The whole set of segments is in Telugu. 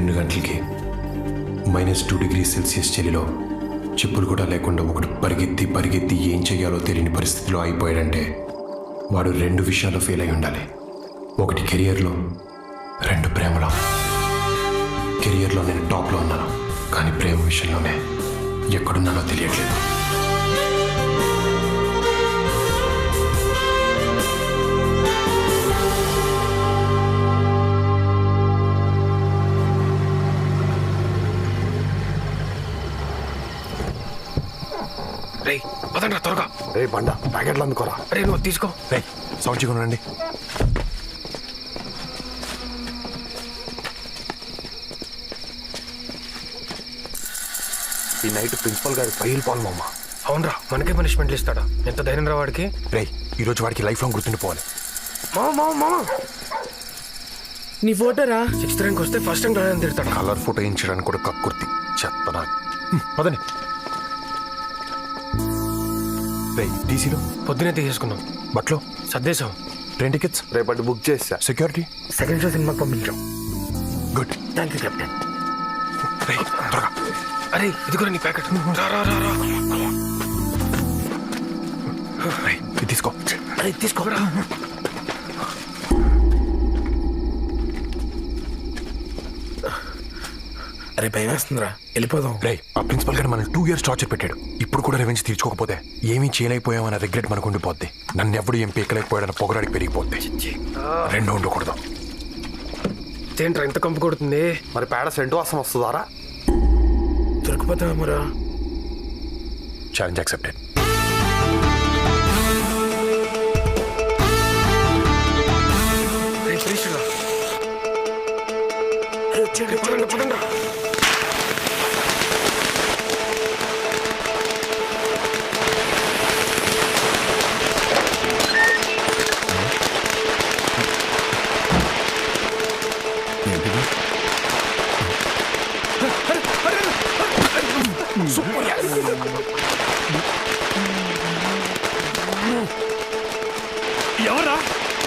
2 గంటలకి -2°C చలిలో చెప్పులు కూడా లేకుండా ఒకడు పరిగెత్తి ఏం చేయాలో తెలియని పరిస్థితిలో అయిపోయాడంటే వాడు 2 విషయాల్లో ఫెయిల్ అయి ఉండాలి. ఒకటి కెరియర్లో, 2 ప్రేమలో. కెరియర్లో నేను టాప్లో ఉన్నాను, కానీ ప్రేమ విషయంలోనే ఎక్కడున్నానో తెలియట్లేదు. రే వదండ్రా త్వరగా. రే బండ ప్యాకెట్లు అందుకోరా. రే నువ్వు తీసుకో. రే సౌండ్ చేయకుండా ఈ నైట్ ప్రిన్సిపల్ గారి పైలు పాల్మమ్మ. అవునరా, మనకే పనిష్మెంట్లు ఇస్తాడా? ఎంత ధైర్యం రా వాడికి. రే ఈరోజు వాడికి లైఫ్ లాంగ్ గుర్తుండిపోవాలి. మామ నీ ఫోటోరా 6th ర్యాంక్ వస్తే ఫస్ట్ ర్యాంక్ రాయని తిడతాడా? కలర్ ఫోటో వేయించడానికి కూడా కక్కుర్తి చెత్తనా. పదని రే టీసీలో పొద్దునే తీసేసుకున్నాం. బట్లో సర్దేశం. ట్రైన్ టికెట్స్ రేపటి బుక్ చేసా. సెక్యూరిటీ సెకండ్ షో సినిమాకి పంపించాం. గుడ్. Thank you captain. రే త్వరగా. అరే ఇది కూడా నీ ప్యాకెట్. రా రా రా రా. రే ఇది తీసుకో. అరే తీసుకోరా. అరే భయం వేస్తుందిరా, వెళ్ళిపోదాం. రే ఆ ప్రిన్సిపల్ గారు మనం 2 years టార్చర్ పెట్టాడు. ఇప్పుడు కూడా రెవెన్స్ తీర్చుకోకపోతే ఏమీ చేయలేకపోయామన్న రిగ్రెట్ మనకు ఉండిపోద్ది. నన్ను ఎవడు ఏం పీకలేకపోయాడన్న పొగరాడికి పెరిగిపోద్ది. 2 ఉండకూడదు. ఏంట్రా ఇంత కంపు కొడుతుంది? మరి పేడ సెంటు వాసన వస్తుందారా? దొరికిపోతామరా. Challenge accepted. రే ప్లీజ్రా. పడండి.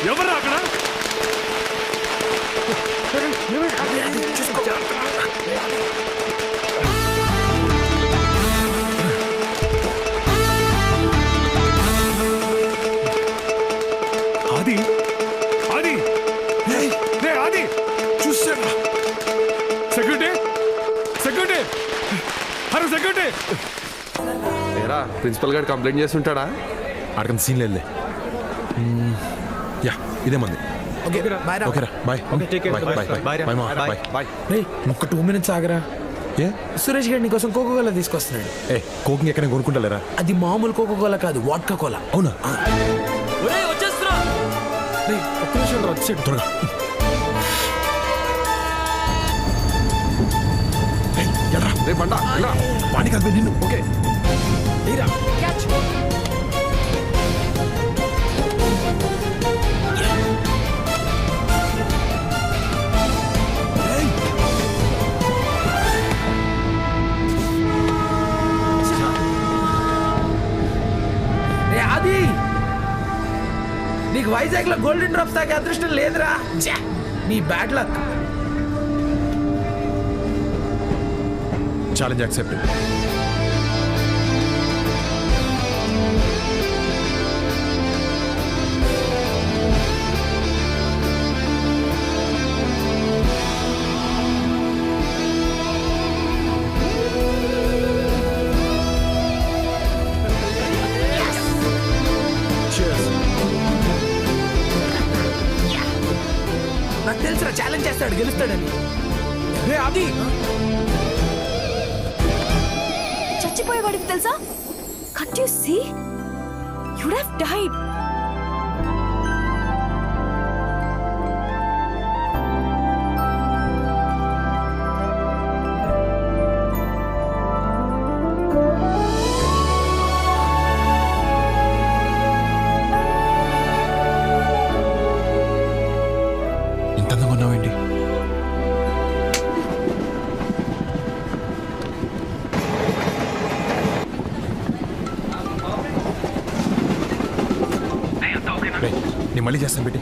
ఎవరా అక్కడ? ఆది ఆది రే ఆది చూసారా? Security hello security. ఏరా ప్రిన్సిపల్ గారు కంప్లైంట్ చేసి ఉంటాడా? అడగంత సీన్ లేదులే. యా ఇదే మంది. ఓకేరా బాయ్. బాయ్ ఒక్క 2 minutes ఆగరా. ఏ సురేష్ గారు నీకోసం కోకోకోలా తీసుకొస్తున్నాడు. ఏ కోకింగ్ ఎక్కడ కొనుక్కుంటలేరా? అది మామూలు కోకోకోలా కాదు, వాడ్కా కోలా. అవునా? ఒక్క నిమిషం రా, వచ్చేయండి త్వరగా. రే బండ వాణి కాదు నిన్ను. ఓకే అది నీకు వైజాగ్ లో గోల్డెన్ డ్రాప్స్ తాగే అదృష్టం లేదురా. నీ బ్యాడ్ లక్. Challenge accepted. నాకు తెలుసురా ఛాలెంజ్ చేస్తాడు, గెలుస్తాడని. రే అది చచ్చిపోయేవాడికి తెలుసా? Can't you see? You would have died. ఇంత అందంగా ఉన్నావేంటి? నేను మళ్ళీ చేస్తాను పెట్టి.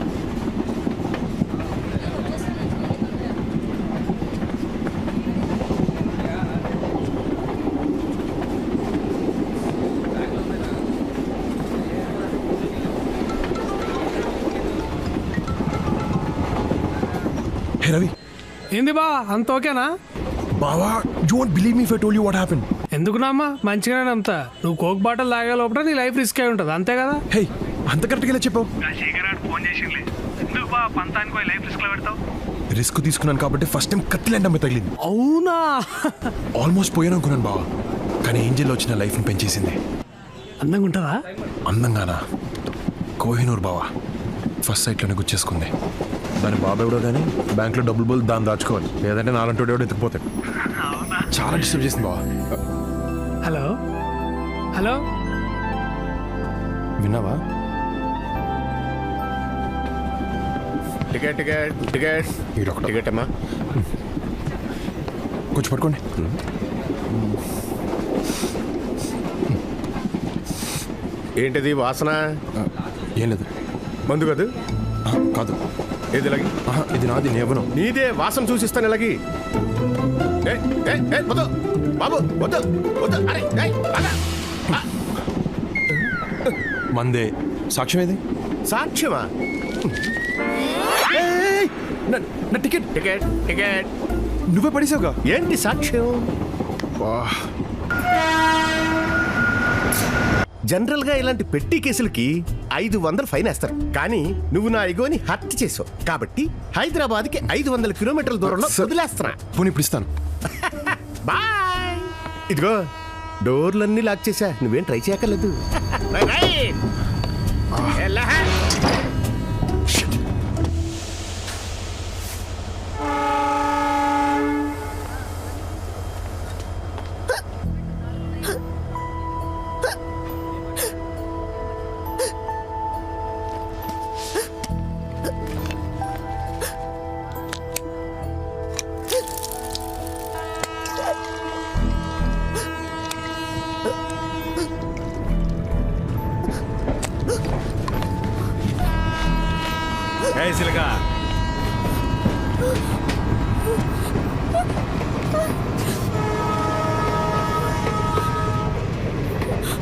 హే రవి ఏంది బా అంత ఓకేనా? బావా you won't believe me if I told you what happened. ఎందుకున్నామ్మా మంచిగానే నమ్ముతా. నువ్వు కోక్ బాటిల్ తాగే లోపల నీ లైఫ్ రిస్క్ అయి ఉంటుంది అంతే కదా? హే అంత కరెక్ట్గా ఇలా చెప్పావు. రిస్క్ తీసుకున్నాను కాబట్టి ఫస్ట్ టైం కత్తిలాంటి అమ్మాయి తగిలింది. అవునా? ఆల్మోస్ట్ పోయాను అనుకున్నాను బావా, కానీ ఏంజెల్ వచ్చిన లైఫ్ని పెంచేసింది. అందంగా ఉంటుందా? అందంగానా? కోహినూర్ బావా ఫస్ట్ సైట్లోనే గుచ్చేసుకుంది. దాని బాబు ఎవడో కానీ బ్యాంక్లో డబ్బులు బోల్ దాన్ని దాచుకోవాలి, లేదంటే నాలంటోడు ఎవడో ఎత్తుకుపోతాడు. చాలా డిస్టర్బ్ చేసింది బావా. హలో హలో విన్నావా? టికెట్ టికెట్ టికెట్ ఈడొకడు. టికెట్ అమ్మా. కొంచెం పట్టుకోండి. ఏంటిది వాసన? ఏం లేదు. మందు కాదు? కాదు. ఏది ఇలాగి? ఇది నాది, నేను ఇవ్వను. నీదే వాసన చూసిస్తాను ఇలాగి. వద్దు బాబు వద్దు వద్దు. అరే అలా. మందే. సాక్ష్యం ఏది? సాక్ష్యమా? నా టికెట్ టికెట్ టికెట్ నువ్వే పడేసావుగా. ఏంటి సాక్ష్యం? జనరల్ గా ఇలాంటి పెట్టి కేసులకి 500 ఫైన్ వేస్తారు, కానీ నువ్వు నా ఇగోని హత్య చేసావు కాబట్టి హైదరాబాద్ కి 500 కిలోమీటర్ల దూరంలో వదిలేస్తున్నా. పోనీ ఇప్పుడు ఇస్తాను. బాయ్. ఇదిగో డోర్లన్నీ లాక్ చేశా, నువ్వేం ట్రై చేయక్కర్లేదు.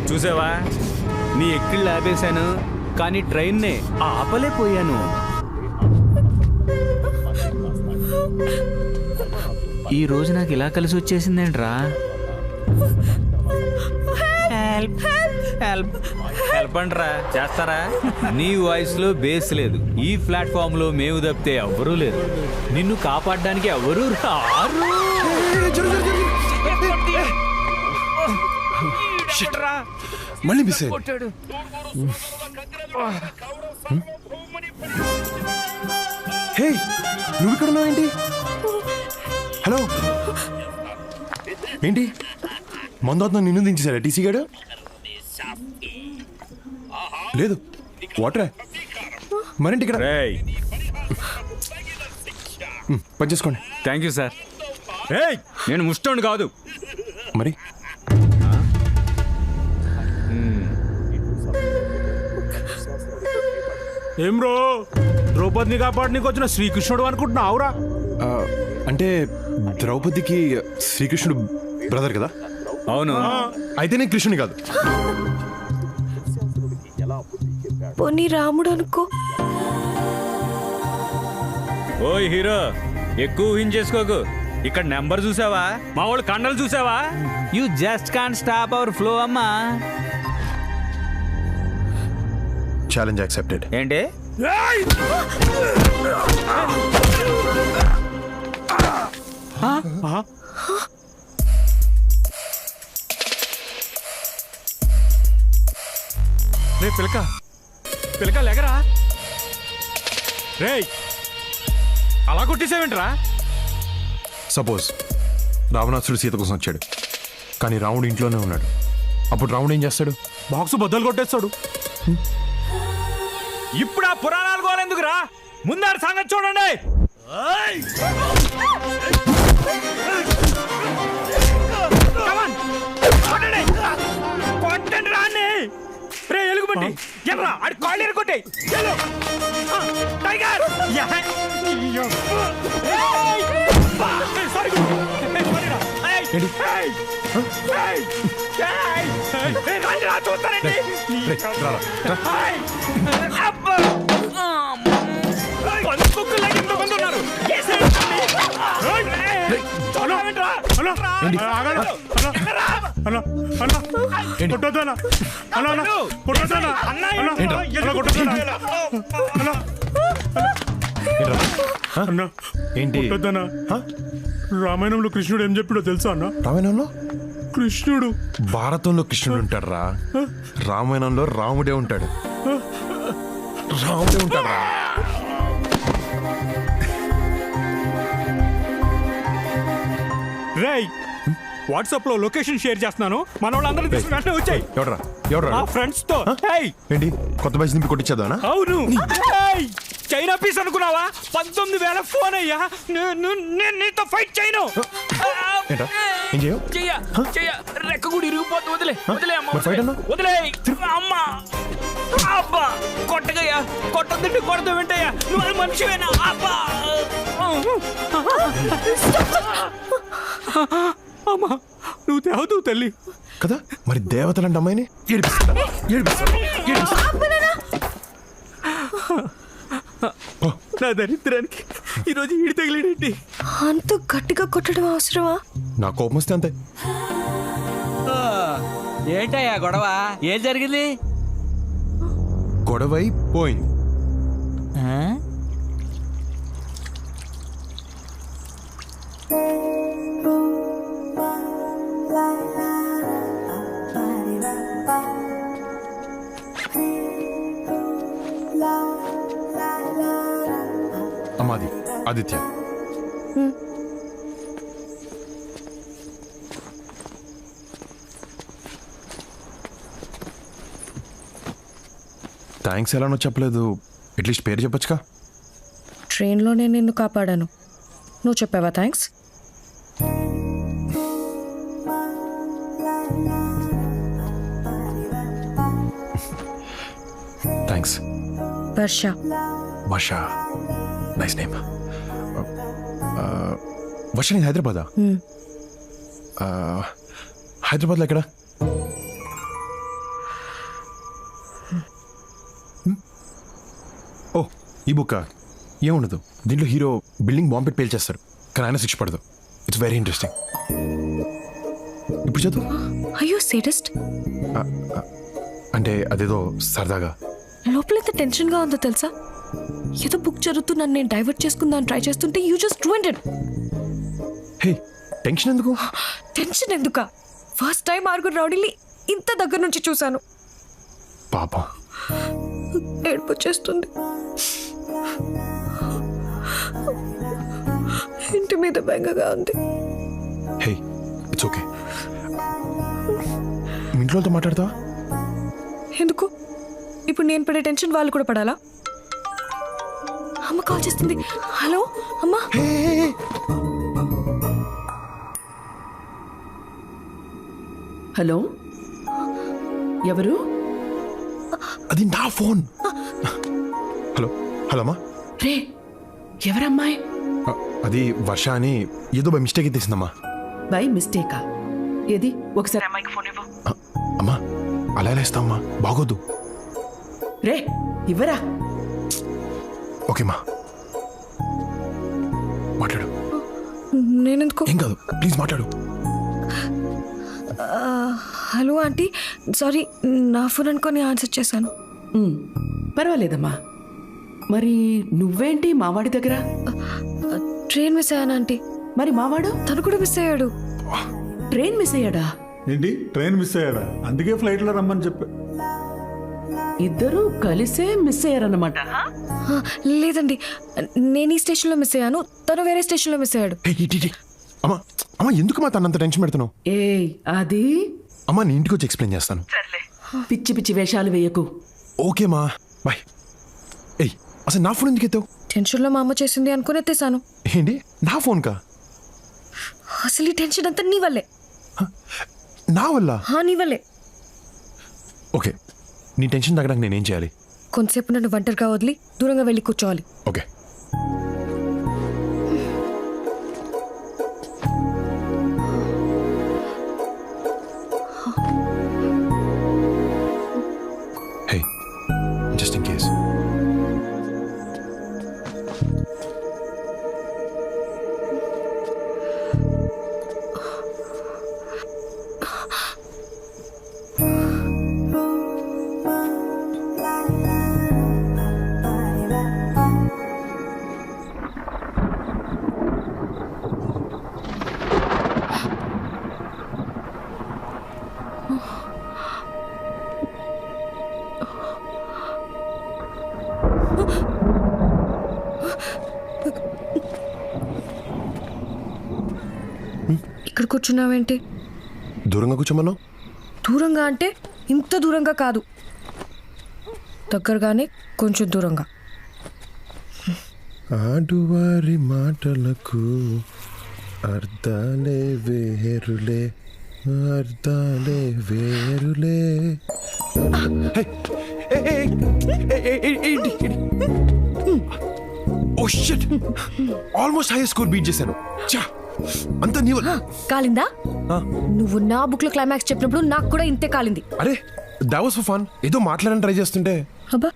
చూసావా, నీ ఎక్కిళ్ళు ఆపేశాను కానీ ట్రైన్నే ఆపలేకపోయాను. ఈ రోజు నాకు ఇలా కలిసి వచ్చేసిందేంట్రా? హెల్ప్ హెల్ప్ హెల్ప్ అంట్రా, చేస్తారా? నీ వాయిస్ లో బేస్ లేదు. ఈ ప్లాట్ఫామ్ లో మేము తప్పితే ఎవ్వరూ లేరు. నిన్ను కాపాడడానికి ఎవరూ రారు. మళ్ళీ మిస్ అయ్యింది. హే నువ్వు ఇక్కడ ఉన్నావు ఏంటి? హలో ఏంటి మందు నిన్ను దించేశాడా టీసీ గాడు? లేదు వాటరే. మరేంటి ఇక్కడ? పని చేసుకోండి. Thank you sir. నేను ముష్టోండి కాదు. మరి ఏం రో, ద్రౌపదిని కాపాడనీకి వచ్చిన శ్రీకృష్ణుడు అనుకుంటున్నావురా? అంటే ద్రౌపదికి శ్రీకృష్ణుడు బ్రదర్ కదా? అవును. అయితే నేను కృష్ణుని కాదు. పోనీ రాముడు అనుకో. ఓయ్ హీరో, ఎక్కువ ఊహించేసుకోకు. ఇక్కడ నెంబర్ చూసావా? మా వాళ్ళు కండలు చూసావా? You just can't stop our flow అమ్మా. Challenge accepted. ఏంటి? రే పిలక పిలక లేకరా. రే అలా కొట్టేసావేంట్రా? సపోజ్ రావణాసుడు సీత కోసం వచ్చాడు, కానీ రాముడు ఇంట్లోనే ఉన్నాడు. అప్పుడు రాముడు ఏం చేస్తాడు? బాక్స్ బద్దలు కొట్టేస్తాడు. ఇప్పుడు ఆ పురాణాలు గోలెందుకురా? ముందాడు సంగతి చూడండి. కొట్టండి రాన్ని. రే ఎలుగుబంటి ఎర్రా, ఆడి కాళ్ళు ఎరుకొట్టే. టైగర్ చూస్తారండి. పందుకులాగా ఎంతమంది ఉన్నారు? ఏంటి రామాయణంలో కృష్ణుడు ఏం చెప్పాడో తెలుసా అన్న? రామాయణంలో కృష్ణుడు భారతంలో కృష్ణుడు ఉంటాడు రా, రామాయణంలో రాముడే ఉంటాడు. రాముడే ఉంటాడు రా. రేయ్ వాట్సాప్ లో లొకేషన్ షేర్ చేస్తున్నాను, మన వాళ్ళందరూ తీసుకుని వెంటనే వచ్చాయి ఎవడ్రా ఎవడ్రా మా ఫ్రెండ్స్ తో. ఏయ్, ఏంటి కొత్త బైక్ నింపి కొట్టించేదానా? అవును. ఏయ్, చైనా పీస్ అనుకున్నావా? 19,000 ఫోన్ అయ్యా. నేను నీతో ఫైట్ చేయను. ఏంటా ఏం చేయవు? చెయ్య రెక్క కూడా ఇరిగిపోతుంది. వదిలే అమ్మ, మరి ఫైట్ అన్నా? వదిలే అమ్మా. అబ్బా కొట్టగయ్యా, కొట్టద్దంటే కొడతా వింటయ్యా. నువ్వు అది మనిషివేనా? అబ్బా అమ్మా నువ్వు తేవదు తల్లి. కదా మరి దేవతలంటే అమ్మాయిని ఏడిపిస్తా. నా దరిద్రానికి ఈరోజు ఈడి తగిలేడేంటి? అంత గట్టిగా కొట్టడం అవసరమా? నా కోపం వస్తే అంతే. ఏంటయ్యా గొడవ? ఏం జరిగింది? గొడవై పోయింది. అమ్మాది ఆదిత్య. థ్యాంక్స్ ఎలానో చెప్పలేదు, అట్లీస్ట్ పేరు చెప్పొచ్చుగా. ట్రైన్లోనే నిన్ను కాపాడాను, నువ్వు చెప్పావా థ్యాంక్స్? థ్యాంక్స్. వర్ష. వర్ష, నైస్ నేమ్. వర్ష నేను హైదరాబాదా? హైదరాబాద్లో ఎక్కడ? ఓ ఈ బుక్ ఏముండదు, దీంట్లో హీరో బిల్డింగ్ బాంబ్ పెట్టి పేల్చేస్తారు కానీ ఆయన శిక్ష పడదు. It's very interesting. ఇప్పుడు చదువు. అయ్యో సేడస్ట్. అంటే అదేదో సరదాగా. లోపల ఎంత టెన్షన్గా ఉందో తెలుసా? ఏదో బుక్ చదువుతూ నన్ను నేను డైవర్ట్ చేసుకుందాం ట్రై చేస్తుంటే you just ruined it. Hey tension ఎందుకు? టెన్షన్ ఎందుకా? ఫస్ట్ టైం ఆరుగురు రౌడీని ఇంత దగ్గర నుంచి చూశాను. పాపం. ఏడుపు వచ్చేస్తుంది. ఇంటి మీద బెంగగా ఉంది. Hey it's okay. మీ ఇంట్లో వాళ్ళతో మాట్లాడతావా? ఎందుకు? ఇప్పుడు నేను పడే టెన్షన్ వాళ్ళు కూడా పడాలా? అమ్మ కాల్ చేస్తుంది. హలో అమ్మా. హలో, ఎవరు? అది నా ఫోన్. హలో హలో అమ్మా. రే ఎవరమ్మాయి? అది వర్ష అని ఏదో బై మిస్టేక్ తీసిందమ్మా. బై మిస్టేకా? ఏది ఒకసారి అమ్మాయికి ఫోన్ ఇవ్వు. అమ్మా అలా ఎలా ఇస్తామమ్మా, బాగోద్దు. రే ఇవ్వరా. ఓకేమ్మా మాట్లాడు. నేనెందుకు? ఏం కాదు ప్లీజ్ మాట్లాడు. హలో ఆంటీ, సారీ నా ఫోన్ అనుకొని ఆన్సర్ చేశాను. పర్వాలేదమ్మా. మరి నువ్వేంటి మావాడి దగ్గర? ట్రైన్ మిస్ అయ్యాను ఆంటీ. మరి మావాడు? తను కూడా మిస్ అయ్యాడు. ట్రైన్ మిస్ అయ్యాడా? ఏంటి ట్రైన్ మిస్ అయ్యాడా? అందుకే ఫ్లైట్లో రమ్మని చెప్పా. ఇద్దరు కలిసే మిస్ అయ్యారన్నమాట. లేదండి, నేను ఈ స్టేషన్లో మిస్ అయ్యాను, తను వేరే స్టేషన్లో మిస్ అయ్యాడు. అమ్మా అమ్మా ఎందుకు మా తనంత టెన్షన్ పెడుతున్నావు? ఏయ్ అది అమ్మా నీ ఇంటికి వచ్చి ఎక్స్ప్లెయిన్ చేస్తాను. పిచ్చి పిచ్చి వేషాలు వేయకు. ఓకేమా బాయ్. ఏయ్ అసలు నా ఫోన్ ఎందుకు ఎత్తావు? టెన్షన్లో మా అమ్మ చేసింది అనుకుని ఎత్తేసాను. ఏంటి నా ఫోన్ కా? అసలు ఈ టెన్షన్ అంతా నీ వల్లే. నా వల్ల? నీ వల్లే. ఓకే నీ టెన్షన్ తగ్గడానికి నేనేం చేయాలి? కొంతసేపు నన్ను ఒంటరిగా వదిలి దూరంగా వెళ్ళి కూర్చోవాలి. Okay hey just in case. ఇక్కడ కూర్చున్నావేంటి? దూరంగా కూర్చోమన్నావు. దూరంగా అంటే ఇంత దూరంగా కాదు, దగ్గరగానే కొంచెం దూరంగా. ఆడువారి మాటలకు అర్థాలే వేరులే, అర్థాలే వేరులే. Oh shit, almost high score beat చేశాను. ఛా, అంత నీ వల్ల. కాలిందా? నువ్వు నా బుక్ లో క్లైమాక్స్ చెప్పినప్పుడు నాకు కూడా ఇంతే కాలింది. అరే that was for fun. ఏదో మాట్లాడని ట్రై చేస్తుంటే. అబ్బా,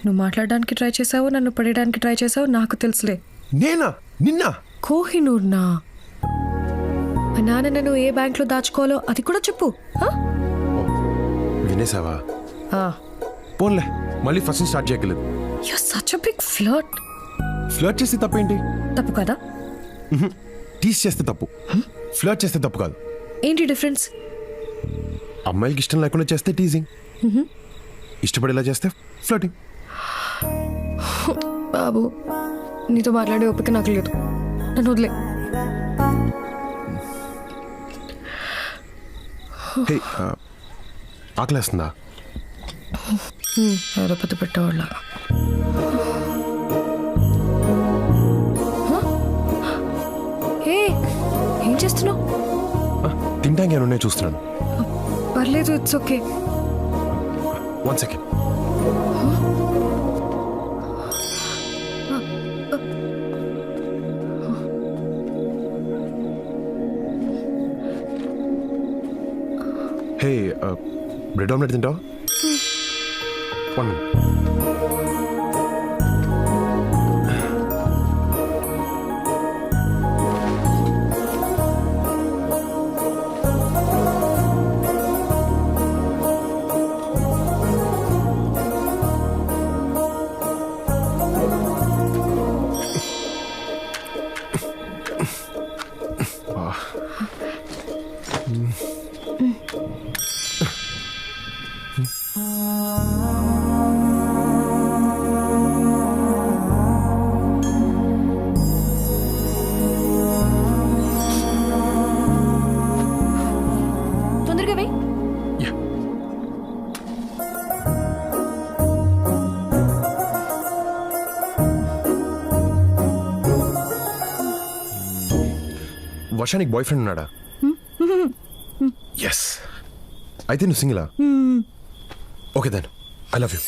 నువ్వు మాట్లాడడానికి ట్రై చేసావు, నన్ను పడేయడానికి ట్రై చేసావు, నాకు తెలుసులే. నేనా? నిన్న? కోహినూర్నా? మా నాన్న నన్ను ఏ బ్యాంక్ లో దాచుకోవాలో అది కూడా చెప్పు. వినేసావా? పోన్లే, మళ్ళీ ఫస్ట్ నుంచి స్టార్ట్ చేయగలేదు. You such a big flirt. Flirt చేస్తే తప్పేంటి? తప్పు కదా? టీస్ చేస్తే తప్పు, ఫ్లర్ట్ చేస్తే తప్పు కాదు. ఏంటి డిఫరెన్స్? అమ్మాయిలకి ఇష్టం లేకుండా చేస్తే టీజింగ్, ఇష్టపడేలా చేస్తే ఫ్లర్టింగ్. బాబు, నీతో మాట్లాడే ఓపిక నాకు లేదు, నన్ను వదిలే. హే, ఆకలేస్తుందా? ఎవరో పెద్ద పెట్టేవాళ్ళ. ఏం చేస్తున్నావు? తింటానికి ఏమన్నా చూస్తున్నాను. పర్లేదు, it's okay. 1 second. Hey, bread omelette తింటావా? 1 minute. తొందరగా వెయ్. Yeah. వర్షానికి బాయ్ ఫ్రెండ్ ఉన్నాడా? ఎస్. అయితే నువ్వు సింగిలా? Okay then, I love you.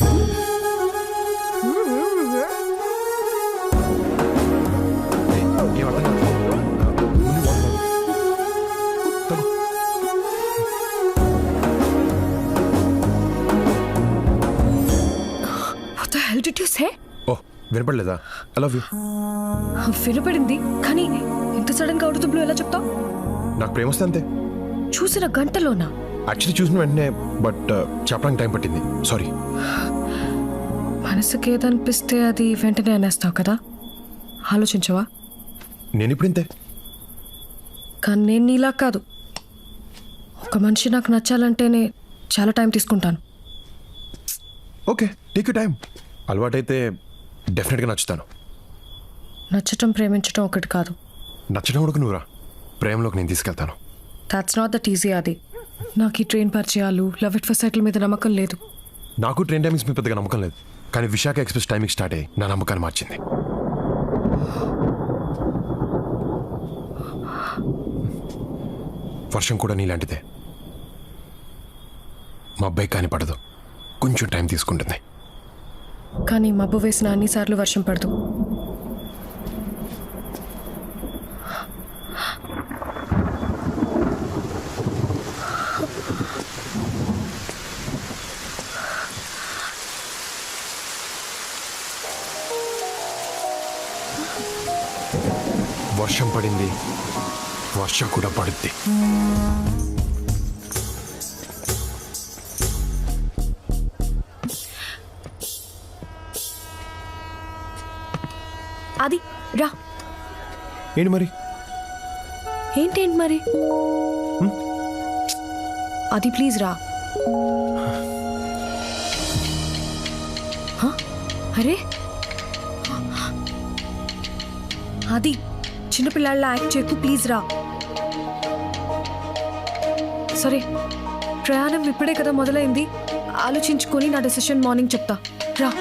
What the hell did you say? ఓ, వినపడలేదా? I love you. వినపడింది, కానీ ఇంత సడన్ గా అవుట్ ఆఫ్ ది బ్లూ ఎలా చెప్తావు? నాకు ప్రేమ వస్తే అంతే. చూసిన గంటలోనా? యాక్చువల్లీ చూసిన వెంటనే, బట్ చెప్పడానికి టైం పట్టింది. సారీ. మనసుకి ఏదనిపిస్తే అది వెంటనే అనేస్తావు కదా, ఆలోచించవా? నేను ఇప్పుడు ఇంతే. కానీ నేను నీలా కాదు. ఒక మనిషి నాకు నచ్చాలంటేనే చాలా టైం తీసుకుంటాను. Okay, take you time. అలవాటైతే డెఫినెట్గా నచ్చుతాను. నచ్చటం ప్రేమించటం ఒకటి కాదు. నచ్చడం కూడా నువ్వురా, ప్రేమలోకి నేను తీసుకెళ్తాను. That's not that easy. అది నాకు ఈ ట్రైన్ పరిచయాలు, లవ్ ఎట్ ఫస్ట్ సైట్ మీద నమ్మకం లేదు. నాకు ట్రైన్ టైమింగ్స్ మీద పెద్దగా నమ్మకం లేదు, కానీ విశాఖ ఎక్స్ప్రెస్ టైమింగ్ స్టార్ట్ అయ్యి నా నమ్మకాన్ని మార్చింది. వర్షం కూడా నీలాంటిదే. మా అబ్బాయి కాని పడదు, కొంచెం టైం తీసుకుంటుంది. కానీ మబ్బు వేసిన అన్నిసార్లు వర్షం పడదు. వర్షం పడింది, వర్షం కూడా పడుద్ది. అది రా. ఏంటి మరి? ఏంటి మరి? అది ప్లీజ్ రా. అరే, అది చిన్నపిల్లాళ్ళ యాక్ట్ చేయకు, ప్లీజ్ రా. సరే ప్రయాణం ఇప్పుడే కదా మొదలైంది, ఆలోచించుకొని నా డెసిషన్ మార్నింగ్ చెప్తా. రా.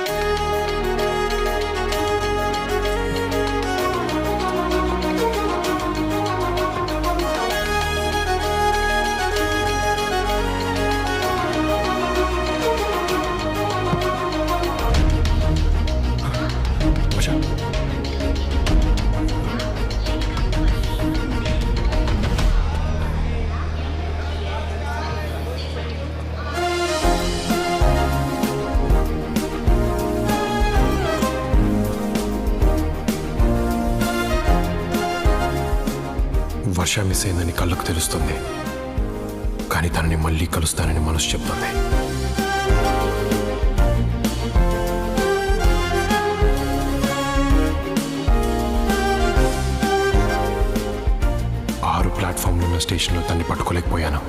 వర్ష, వర్ష మిస్ అయిందని కళ్ళకు తెలుస్తుంది, కానీ తనని మళ్ళీ కలుస్తానని మనసు చెప్తుంది. ప్లాట్ఫామ్లో ఉన్న స్టేషన్లో తన్ని పట్టుకోలేకపోయాను,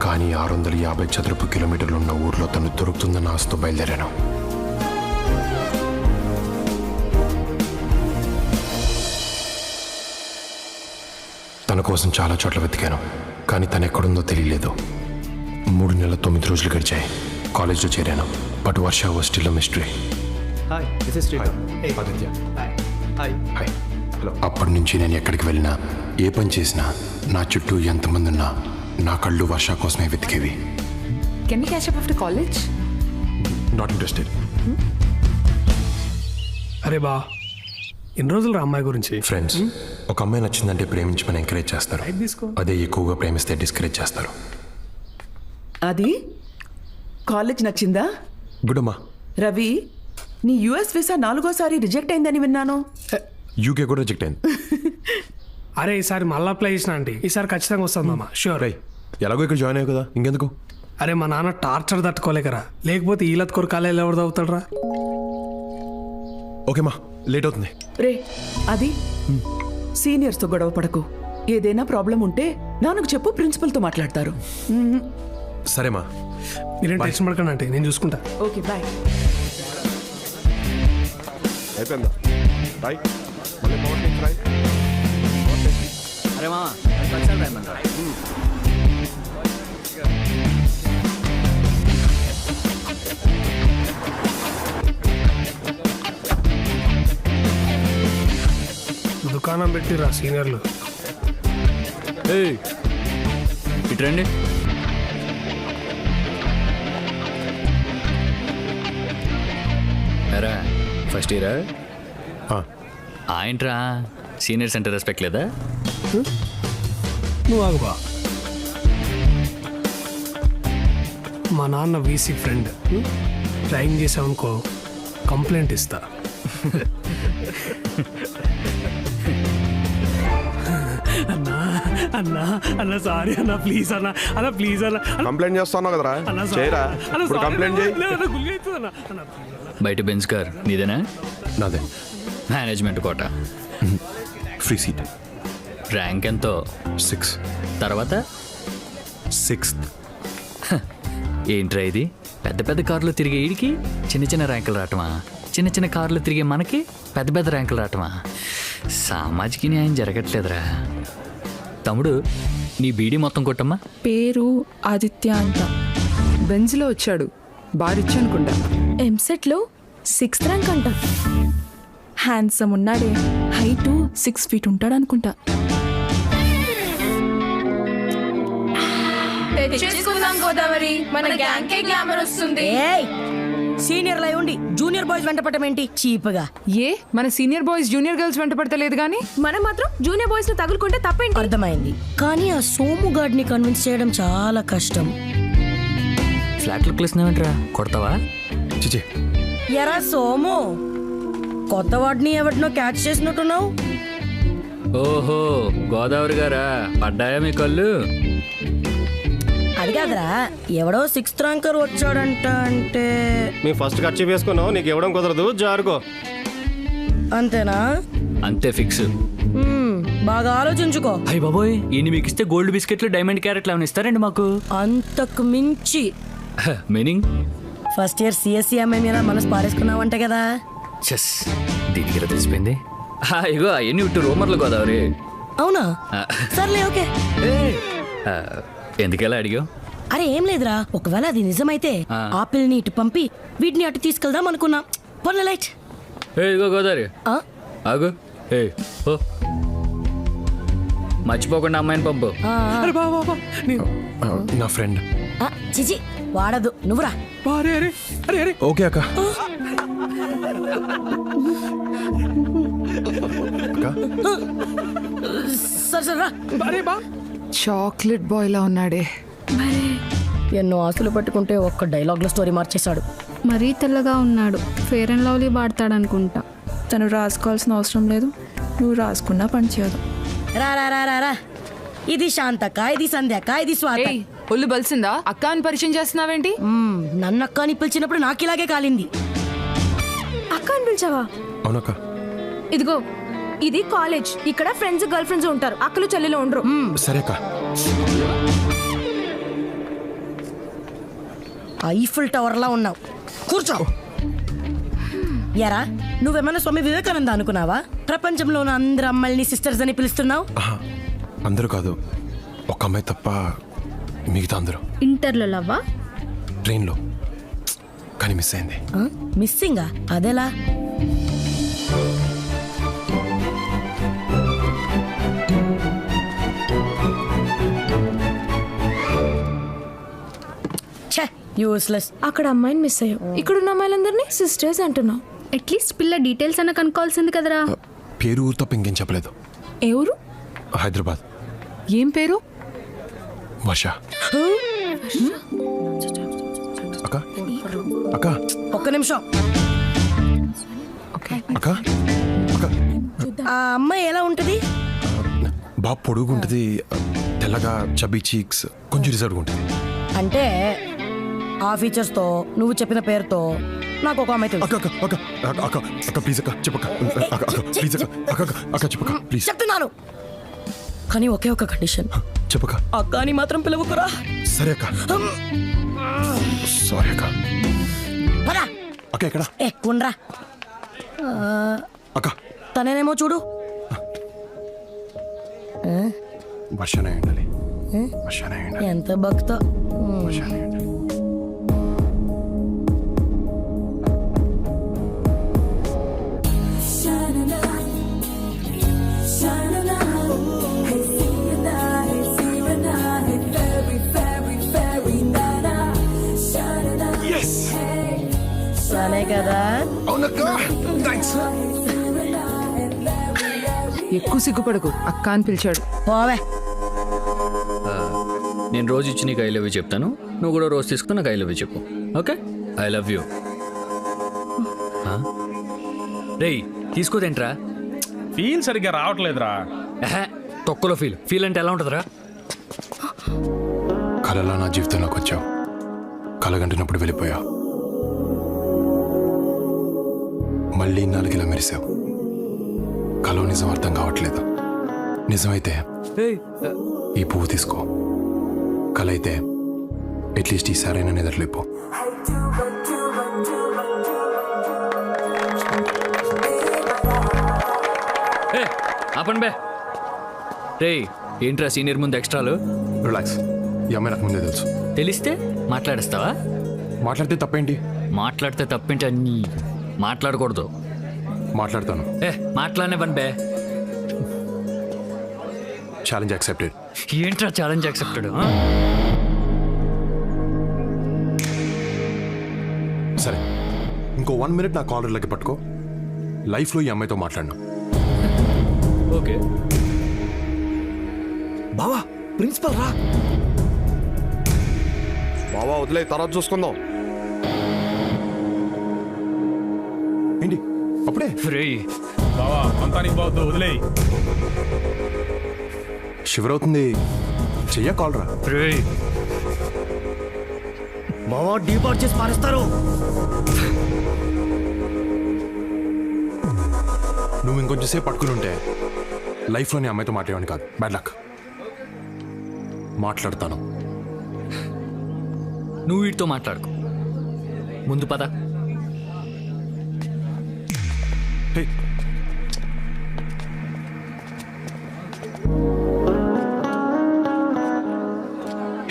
కానీ 650 చదరపు కిలోమీటర్లు ఉన్న ఊర్లో తను దొరుకుతుందన్న ఆశతో బయలుదేరాను. తన కోసం చాలా చోట్ల వెతికాను, కానీ తను ఎక్కడుందో తెలియలేదు. 3 నెలల 9 రోజులు గడిచాయి. కాలేజ్లో చేరాను, but Varsha was still a mystery. అప్పటి నుంచి నేను ఎక్కడికి వెళ్ళినా, ఏ పని చేసినా, నా చుట్టూ ఎంతమంది ఉన్నా నా కళ్ళు వర్ష కోసమే వెతికేవి. Can we catch up after college? Not interested. అరే బా, ఎన్ని రోజులు రా అమ్మాయి గురించి? ఫ్రెండ్స్, ఒక అమ్మాయి నచ్చిందంటే ప్రేమించమని ఎంకరేజ్ చేస్తారు, రైట్ తీసుకో. అదే ఎక్కువగా ప్రేమిస్తే డిస్కరేజ్ చేస్తారు. అది కాలేజ్ నచ్చిందా? గుడ్ అమ్మా. రవి, నీ యుఎస్ వీసా 4గోసారి రిజెక్ట్ అయిందని విన్నాను. యూకే కూడా రిజెక్ట్ అయింది. అరే ఈసారి మళ్ళీ అప్లై చేసిన ఆంటీ, ఈసారి ఖచ్చితంగా వస్తుంది మామ, షూర్. రై, ఎలాగో ఇక్కడ జాయిన్ అయ్యావు కదా, ఇంకెందుకు? అరే మా నాన్న టార్చర్ తట్టుకోలేకరా, లేకపోతే ఈలత్ కొరకాలే ఎవరు అవుతాడు రా. ఓకేమా, లేట్ అవుతుంది. రే అది సీనియర్స్తో గొడవ పడకు. ఏదైనా ప్రాబ్లం ఉంటే నాన్నకు చెప్పు, ప్రిన్సిపల్తో మాట్లాడతారు. సరేమా, మీరేం టెన్షన్ పడకండి అంటే, నేను చూసుకుంటా. Okay bye. అయిపోయిందా? రాయ్, మళ్ళీ మార్నింగ్ రాయ్. అరే మామ, దుకాణం పెట్టిరా సీనియర్లు. ఇటు రండి. ఎరా ఫస్ట్ ఇయరా? ఏంట్రా సీనియర్స్ అంటే రెస్పెక్ట్ లేదా? నువ్వు ఆగుబా. మా నాన్న వీసీ ఫ్రెండ్, డ్రాయింగ్ చేసావనుకో కంప్లైంట్ ఇస్తా. అన్నా అన్నా అన్న సారీ అన్న, ప్లీజ్ అన్న, అన్న ప్లీజ్ అన్న. కంప్లైంట్ చేస్తున్నావు కదరా, అన్న చేయరా? అన్న ఇప్పుడు కంప్లైంట్ చేయి. గుల్లి అవుతుంది అన్న. అన్న please అన్న. బయట బెంచ్ కార్ నీదేనా? నాదే. Management quota. Free seat. Rank ఎంతో? 6. తర్వాత 6th. ఏంట్రా ఇది? పెద్ద పెద్ద కార్లు తిరిగే ఈడికి చిన్న చిన్న ర్యాంకులు రావటమా? చిన్న చిన్న కార్లు తిరిగే మనకి పెద్ద పెద్ద ర్యాంకులు రావటమా? సామాజిక న్యాయం జరగట్లేదురా. తమ్ముడు, నీ బీడీ మొత్తం కొట్టమ్మా. పేరు ఆదిత్య అంట, బెంజ్లో వచ్చాడు, బారిచ్చు అనుకుంటా. ఎంసెట్లో 6th ర్యాంక్ అంట. హ్యాండ్సమ్ ఉన్నాడే, హైటు 6 feet ఉంటాడు అనుకుంటా. తెచ్చేసుకుందాం గోదావరి, మన గ్యాంగ్కే గ్లామర్ వస్తుంది. సీనియర్ లై ఉండి జూనియర్ బాయ్స్ వెంట పడమేంటి చీప్గా? ఏ మన సీనియర్ బాయ్స్ జూనియర్ గర్ల్స్ వెంట పడతలేదు కానీ మనం మాత్రం జూనియర్ బాయ్స్ ని తగులుకుంటే తప్పేంటి? అర్థమైంది, కానీ ఆ సోము గాడిని కన్విన్స్ చేయడం చాలా కష్టం. ఫ్లాట్లు కలిసినావేంట్రా, కొడతావా? చిచే, ఎరా సోము, కొత్త వాడిని ఎవరినో క్యాచ్ చేసినట్టున్నావు. ఓహో, గోదావరి గారా, పడ్డాయా మీ కళ్ళు? అది కాదురా, ఎవడో 6th ర్యాంకర్ వచ్చాడంట. అంటే మేము ఫస్ట్ ఖర్చు వేసుకున్నావు, నీకు ఇవ్వడం కుదరదు, జారుకో. అంతేనా? అంతే ఫిక్స్. బాగా ఆలోచించుకో. అయ్య బాబోయ్, ఇన్ని మీకు ఇస్తే గోల్డ్ బిస్కెట్లు డైమండ్ క్యారెట్లు ఏమైనా ఇస్తారండి మాకు? అంతకు మించి. మీనింగ్? ఫస్ట్ ఇయర్ సిఎస్సి అమ్మాయి మీద మనసు పారేసుకున్నావంట కదా. చెస్, దీనికి ఇలా తెలిసిపోయింది. ఇగో అవన్నీ ఇటు రూమర్లు గోదావరి. అవునా? సర్లే, ఓకే. ఎందుకెలా అడిగావు? అరే ఏం లేదురా, ఒకవేళ అది నిజమైతే ఆపిల్ని ఇటు పంపి వీటిని అటు తీసుకెళ్దాం అనుకున్నాం. పొన్న లైట్. ఇదిగో గోదావరి, ఆగు. ఓ మర్చిపోకుండా అమ్మాయిని పంపు. అరే బాబా నా ఫ్రెండ్. చిచి వాడదు, నువ్వురా. అరే అరే అరే అరే ఓకే అక్క. సరే సరే రా. అరే బా చాక్లెట్ బాయ్ లా ఉన్నాడే. ఎన్నో ఆస్తులు పట్టుకుంటే ఒక్క డైలాగ్లో స్టోరీ మార్చేశాడు. మరీ తెల్లగా ఉన్నాడు. ఫేర్ అండ్ లవ్లీ వాడతాడనుకుంటా. తను రాసుకోవాల్సిన అవసరం లేదు, నువ్వు రాసుకున్నా పని చేయదు. రా రా రా రా రా. ఇది శాంతక్క, ఇది సంధ్యక్క, ఇది స్వాత. ఒళ్ళు బలిసిందా? అక్క అని పరిచయం చేస్తున్నావేంటి? నన్ను అక్క అని పిలిచినప్పుడు నాకు ఇలాగే కాలింది. అక్క అని పిలిచావా? అవునక్క. ఇదిగో ఇది కాలేజ్. ఇక్కడ ఫ్రెండ్స్ గర్ల్ ఫ్రెండ్స్ ఉంటారు, అక్కలు చెల్లెలు ఉండరు. సరే అక్క. ఐఫిల్ టవర్ లా ఉన్నావు, కూర్చో. ఎరా నువ్వేమన్నా స్వామి వివేకానంద అనుకున్నావా? ప్రపంచంలో ఉన్న అందరు అమ్మాయిని సిస్టర్స్ అని పిలుస్తున్నావు. అందరూ కాదు, ఒక అమ్మాయి తప్ప మిగతా అందరూ. ఇంటర్లో లవ్వా? ట్రైన్లో, కానీ మిస్ అయింది. మిస్సింగా? అదెలా? యూస్లెస్. అక్కడ అమ్మాయిని మిస్ అయ్యావు, ఇక్కడున్న అమ్మాయిలందరినీ సిస్టర్స్ అంటున్నావు. అట్లీస్ట్ పిల్ల డీటెయిల్స్ అన్న కనుక్కోవాల్సింది కదరా. పేరు ఊరు తప్ప ఇంకేం చెప్పలేదు. ఏ ఊరు? హైదరాబాద్. ఏం పేరు? వర్ష. అక్క అక్క ఒక్క నిమిషం. అక్క అక్క ఆ అమ్మాయి ఎలా ఉంటది? బాగా పొడుగుంటది, తెల్లగా, చబ్బీ చీక్స్, కొంచెం రిజర్వ్ ఉంటుంది. అంటే ఆ ఫీచర్స్ తో నువ్వు చెప్పిన పేరుతో నాకు ఒక అమ్మాయి తెలుసు. అక్క అక్క అక్క అక్క అక్క అక్క ప్లీజ్ అక్క చెప్పక్క. అక్క అక్క ప్లీజ్ అక్క అక్క అక్క అక్క చెప్పక్క ప్లీజ్. చెప్తున్నాను, కానీ ఒకే ఒక కండిషన్. చెప్పక్క. అక్క అని మాత్రం పిలవకురా. సరే అక్క. సారీ అక్క. పదా. అక్క ఎక్కడ? ఉండరా. అక్క తనేనేమో చూడు. వర్షనే ఉండాలి. వర్షనే ఉండాలి. ఎంత భక్తో. వర్షనే ఉండాలి. సరే కదా. అవునక్క. థాంక్స్. ఎక్కువ సిగ్గుపడకు, అక్క అని పిలిచాడు. పోవే. నేను రోజు ఇచ్చి నీకు ఐ లవ్ యూ చెప్తాను, నువ్వు కూడా రోజు తీసుకుని నాకు ఐ లవ్ యూ చెప్పు. ఓకే? I love you. రేయ్ తీసుకోదేంట్రా? ఫీల్ సరిగ్గా రావట్లేదురా. తొక్కలో ఫీల్ అంటే ఎలా ఉంటుందిరా? కలలా నా జీవితంలోకి వచ్చావు, కలగంటున్నప్పుడు వెళ్ళిపోయావు, మళ్ళీ నాలుగిలా మెరిసావు. కలో నిజం అర్థం కావట్లేదు. నిజమైతే ఈ పువ్వు తీసుకో, కల అయితే అట్లీస్ట్ ఈసారైనా నిద్రలేపో. ఆపండి బే. రే ఏంట్రా సీనియర్ ముందు ఎక్స్ట్రాలు? రిలాక్స్, ఈ అమ్మాయి నాకు ముందే తెలుసు. తెలిస్తే మాట్లాడేస్తావా? మాట్లాడితే తప్పేంటి? మాట్లాడితే తప్పేంటి? అన్నీ మాట్లాడకూడదు. మాట్లాడతాను. మాట్లాడనే పని బే. Challenge accepted. ఏంట్రా ఛాలెంజ్ యాక్సెప్టెడ్? సరే, ఇంకో 1 minute నా కాలర్లకి పట్టుకో. లైఫ్లో ఈ అమ్మాయితో మాట్లాడినా. ఓకే బావా, ప్రిన్సిపల్ రా. బావా వదిలే, తర్వాత చూసుకుందాం. ఏంటి అప్పుడే? రే బావా అంతా నీకు బావద్దు, వదిలేయి. షివర్ అవుతుంది, చెయ్య కాలరా. రే మావా డీపాట్ చేసి పారేస్తారు. నువ్వు ఇంకొంచెం సేపు పట్టుకుని ఉంటే లైఫ్లోని అమ్మాయితో మాట్లాడేవాడిని కాదు. Bad luck. మాట్లాడతాను. నువ్వు వీటితో మాట్లాడుకో, ముందు పద. హే,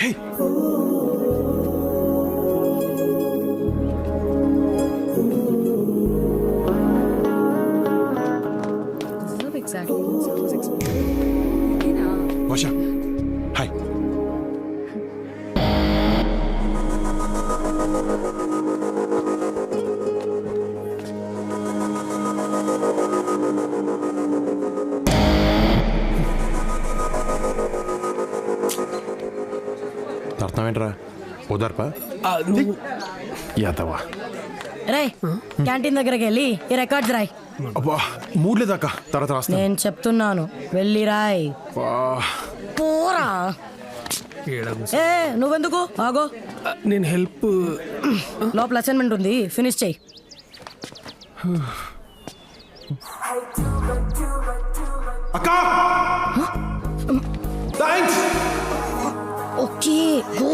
హాయ్. అర్థం ఏంట్రా ఓదార్పా యాదవా రే క్యాంటీన్ దగ్గరికి వెళ్ళి ఈ రికార్డ్స్ రాయ్. అబ్బా మూడ్లేదాకా తర్వాత రాస్తా. నేను చెప్తున్నాను వెళ్ళి రాయ్. పోరా. ఏ నువ్వెందుకు ఆగో, నేను హెల్ప్. లోపల అసైన్మెంట్ ఉంది, ఫినిష్ చెయ్యి. అక్కా థాంక్స్. Okay go.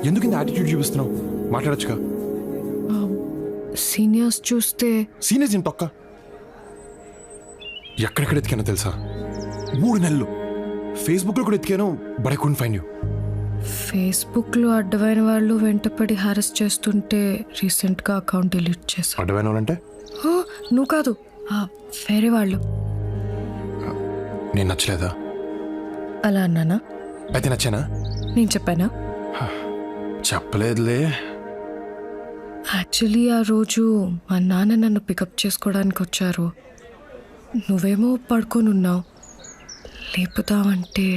ఎందుకు ఇంత యాటిట్యూడ్ చూపిస్తున్నావు? మాట్లాడొచ్చుగా. సీనియర్స్ చూస్తే సీనియర్స్ ఏం తొక్క. ఎక్కడెక్కడ ఎతికానో తెలుసా? 3 నెలలు ఫేస్బుక్లో కూడా ఎతికాను, but I couldn't find you. ఫేస్బుక్లో అడ్డమైన వాళ్ళు వెంటపడి హారెస్ చేస్తుంటే రీసెంట్గా అకౌంట్ డిలీట్ చేశాను. అడ్డమైన వాళ్ళంటే నువ్వు కాదు, వేరే వాళ్ళు. నేను నచ్చలేదా? అలా అన్నానా? అయితే నచ్చానా? నేను చెప్పానా? చెప్పలేదులే. యాక్చువల్లీ ఆ రోజు మా నాన్న నన్ను పికప్ చేసుకోవడానికి వచ్చారు. నువ్వేమో పడుకొని ఉన్నావు. లేపుతావంటే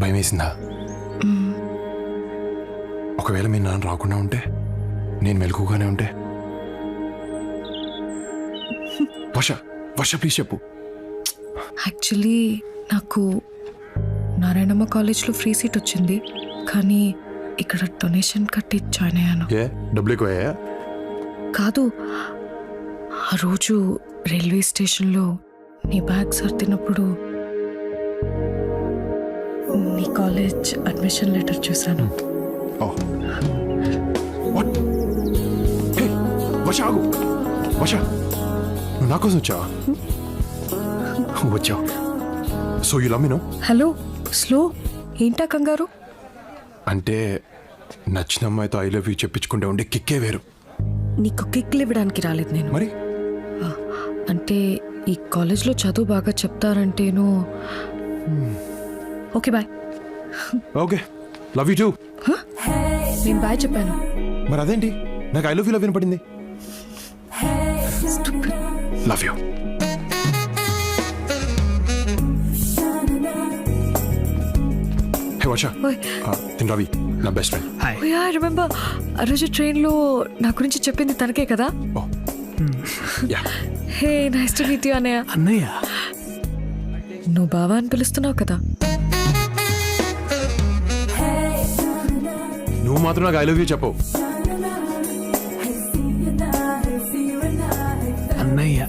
భయం వేసిందా? ఒకవేళ మీ నాన్న రాకుండా ఉంటే, నేను మెలకుగానే ఉంటే? వర్ష ప్లీజ్ చెప్పు. యాక్చువల్లీ నాకు నారాయణమ్మ కాలేజ్లో ఫ్రీ సీట్ వచ్చింది, కానీ ఇక్కడ డొనేషన్ కట్టి జాయిన్ అయ్యాను. ఏ డబ్బులు ఎక్కువయ్యా? కాదు, ఆ రోజు రైల్వే స్టేషన్లో నీ బ్యాగ్ సర్దినప్పుడు నీ కాలేజ్ అడ్మిషన్ లెటర్ చూశాను. వర్ష ఆగు. వర్ష నువ్వు నా కోసం వచ్చావా? వచ్చావు. So you love me no? Hello, slow ఏంటా కంగారు? అంటే నచ్చిన అమ్మాయితో ఐ లవ్ యూ చెప్పించుకుంటే ఉండే కిక్కే వేరు. నీకు కిక్లు ఇవ్వడానికి రాలేదు నేను. మరి అంటే ఈ కాలేజ్లో చదువు బాగా చెప్తారంటేను. Okay bye. Okay love you too. నేను బాయ్ చెప్పాను. మరి అదేంటి నాకు ఐ లవ్ యూ వినపడింది? Love you. హే వర్ష, తిన్ రవి నా బెస్ట్ ఫ్రెండ్. ఐ రిమెంబర్ ఆ రోజు ట్రైన్లో నా గురించి చెప్పింది తనకే కదా? Yeah. Hey nice to meet you అన్నయ్య. అన్నయ్య నువ్వు బావా అని పిలుస్తున్నావు కదా? నువ్వు మాత్రం నాకు ఐ లవ్ యూ చెప్పు. అన్నయ్య.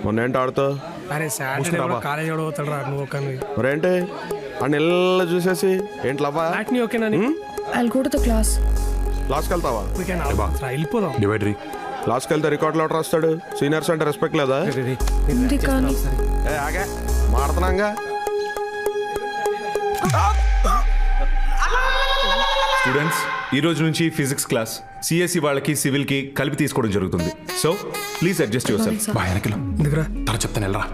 మొన్న ఏంటి ఆడుతావు? అరే సాటర్డే కాలేజ్ పోతాడు రా నువ్వు. ఒక మరేంటి అన్ని ఇళ్ళ చూసేసి ఏంటి లవ్వా? నీ ఓకేనా? I'll go to the class. క్లాస్కి వెళ్తావా? వెళ్ళిపోదాం. డివైడరీ క్లాస్కి వెళ్తే రికార్డులు ఎవరు రాస్తాడు? సీనియర్స్ అంటే రెస్పెక్ట్ లేదా? ఉంది కానీ ఏ ఆగే మాడుతున్నాగా. స్టూడెంట్స్, ఈ రోజు నుంచి ఫిజిక్స్ క్లాస్ సిఎస్సి వాళ్ళకి సివిల్కి కలిపి తీసుకోవడం జరుగుతుంది. So please adjust your self. బాగా వెనకలు తన చెప్తాను వెళ్ళరా.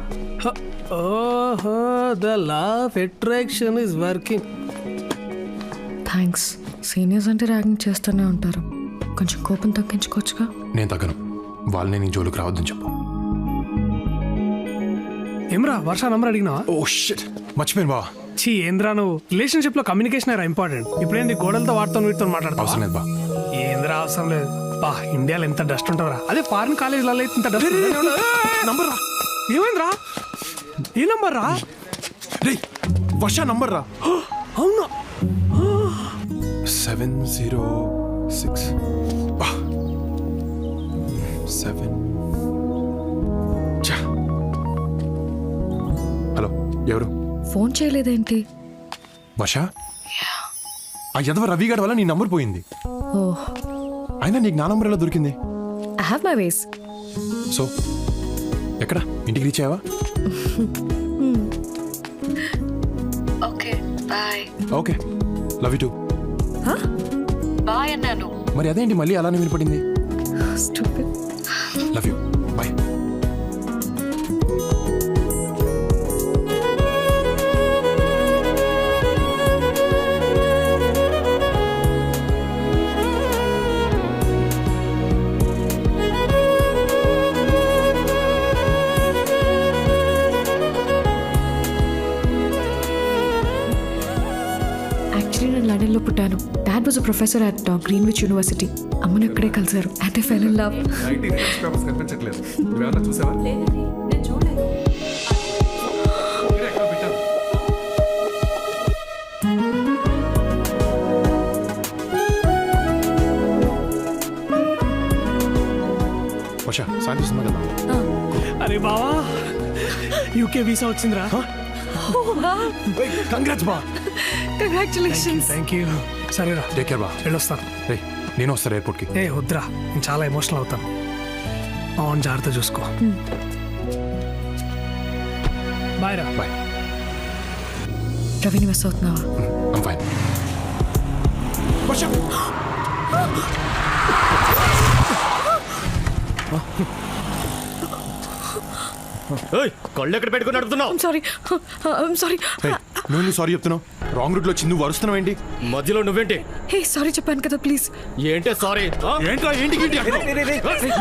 ఓహో, the law of attraction is working. Thanks. Seniors అంటే ర్యాగింగ్ చేస్తూనే ఉంటారు, కొంచెం కోపం తగ్గించుకోవచ్చుగా. నేను తగ్గను. వాళ్ళని నీ జోలికి రావద్దని చెప్పు. ఏమ్రా వర్ష నంబర్ అడిగినావా? ఓ షిట్, మర్చిపోయాను బా. చీ ఏంద్రా నువ్వు. రిలేషన్షిప్ లో కమ్యూనికేషన్ రా ఇంపార్టెంట్. ఇప్పుడేంటి గోడలతో వాటితో వీటితో మాట్లాడతావు? అవసరం లేదు బా. ఏంద్రా అవసరం లేదు బా. ఇండియాలో ఎంత డస్ట్ ఉంటుందిరా. అదే ఫారిన్ కాలేజ్లలో ఇంత డస్ట్. నంబర్ రా. ఏమైందిరా? ఏ నంబర్ రా? రే వర్ష నంబర్ రా. అవునా? 706 7. హలో, ఎవరు? ఫోన్ చేయలేదేంటి? వర్ష, ఆ యదవ రవిగాడి వల్ల నీ నంబర్ పోయింది. ఓహ్, అయినా నీకు నా నంబర్ ఎలా దొరికింది? I have my ways. So ఎక్కడ? ఇంటికి రీచ్ అయ్యావా? Okay bye. Okay love you too. Bye అన్నాను. మరి అదేంటి మళ్ళీ అలానే వినపడింది? Stupid. Love you bye. Actually నేను లండన్లో పుట్టాను. Dad was a professor at Greenwich University. అమ్మను అక్కడే కలిసారు. And they fell in love. కనిపించట్లేదు నువ్వేమన్నా చూసావా? వర్ష సాయంత్రం వస్తున్నా కదా. అరే బావా యూకే వీసా వచ్చిందిరా. కంగ్రాట్స్ బా. కంగ్రాచులేషన్స్. Thank you. సరేరా టేక్ కేర్ బా. వెళ్ళొస్తాను. రే నేను వస్తాను ఎయిర్పోర్ట్కి. ఏ వద్దురా, నేను చాలా ఎమోషనల్ అవుతాను. అవును, జాగ్రత్త చూసుకో. బాయ్ రా. బాయ్. రవిని మిస్ అవుతున్నావా? I'm fine. వర్ష కళ్ళు ఎక్కడ పెట్టుకుని నడుపుతున్నావు? సారీ. నువ్వు సారీ చెప్తున్నావు. రాంగ్ రూట్లో వచ్చి నువ్వు అరుస్తున్నావు ఏంటి? మధ్యలో నువ్వేంటి? హే సారీ చెప్పాను కదా, ప్లీజ్. ఏంటే సారీ? ఏంట్రా ఏంటి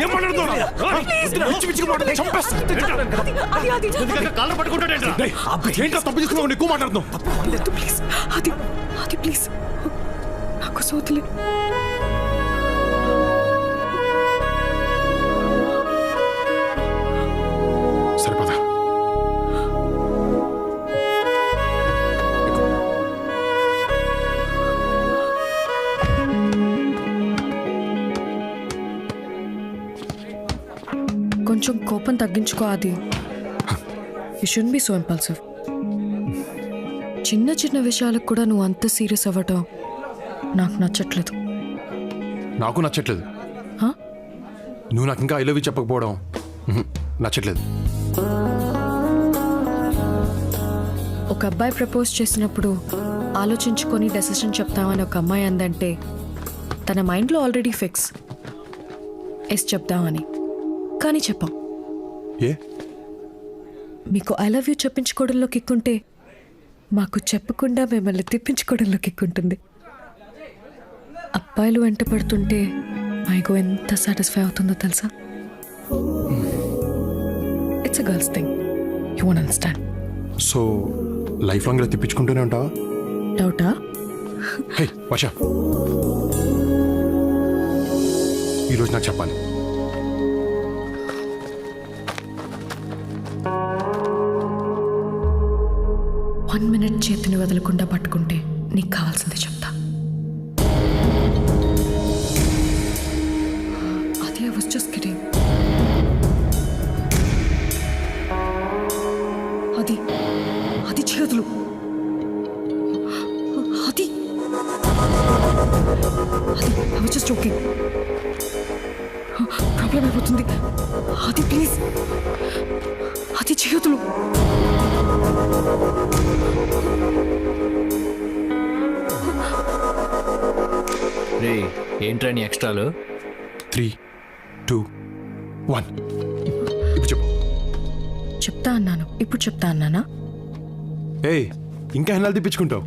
ఏం మాట్లాడుతున్నావు? కాళ్ళు పట్టుకుంటాడేంట్రా? ఏంట్రా తప్పు చేసుకున్నావు? ఎక్కువ మాట్లాడుతున్నావు. ప్లీజ్ అది ప్లీజ్ నాకు సోతులే. సరిపదా. కొంచెం కోపం తగ్గించుకో. అది you should be so impulsive. చిన్న చిన్న విషయాలకు కూడా నువ్వు అంత సీరియస్ అవ్వటం నాకు నచ్చట్లేదు. నాకు నచ్చట్లేదు. Huh? నువ్వు నాకు ఇంకా ఐ లవ్ యూ చెప్పకపోవడం నచ్చట్లేదు. ఒక అబ్బాయి ప్రపోజ్ చేసినప్పుడు ఆలోచించుకొని డెసిషన్ చెప్తామని ఒక అమ్మాయి అందంటే తన మైండ్లో ఆల్రెడీ ఫిక్స్ ఎస్ చెప్దామని. కానీ చెప్పాం. ఏ మీకు ఐ లవ్ యూ చెప్పించుకోవడంలో కిక్కుంటే మాకు చెప్పకుండా మిమ్మల్ని తిప్పించుకోవడంలో కిక్కుంటుంది. అబ్బాయిలు వెంట పడుతుంటే మైగో ఎంత సాటిస్ఫై అవుతుందో తెలుసా? It's a girls thing. You won't understand. So life long ఇలా తిప్పించుకుంటూనే ఉంటావా? డౌటా? హే వర్ష, ఈరోజు నాకు చెప్పాలి. వన్ మినిట్ చేతిని వదలకుండా పట్టుకుంటే నీకు కావాల్సింది చెప్తా. అది ఐ వాస్ జస్ట్ కిడింగ్. అది చేతులు. అది I was just joking. Problem అయిపోతుంది. అది ప్లీజ్, అది చేతులు. రే ఏంట్రా నీ ఎక్స్ట్రాలు? 3, 2, 1 ఇప్పుడు చెప్పు. చెప్తా అన్నాను, ఇప్పుడు చెప్తా అన్నానా? ఏయ్ ఇంకా ఎన్నాళ్ళు తిప్పించుకుంటావు?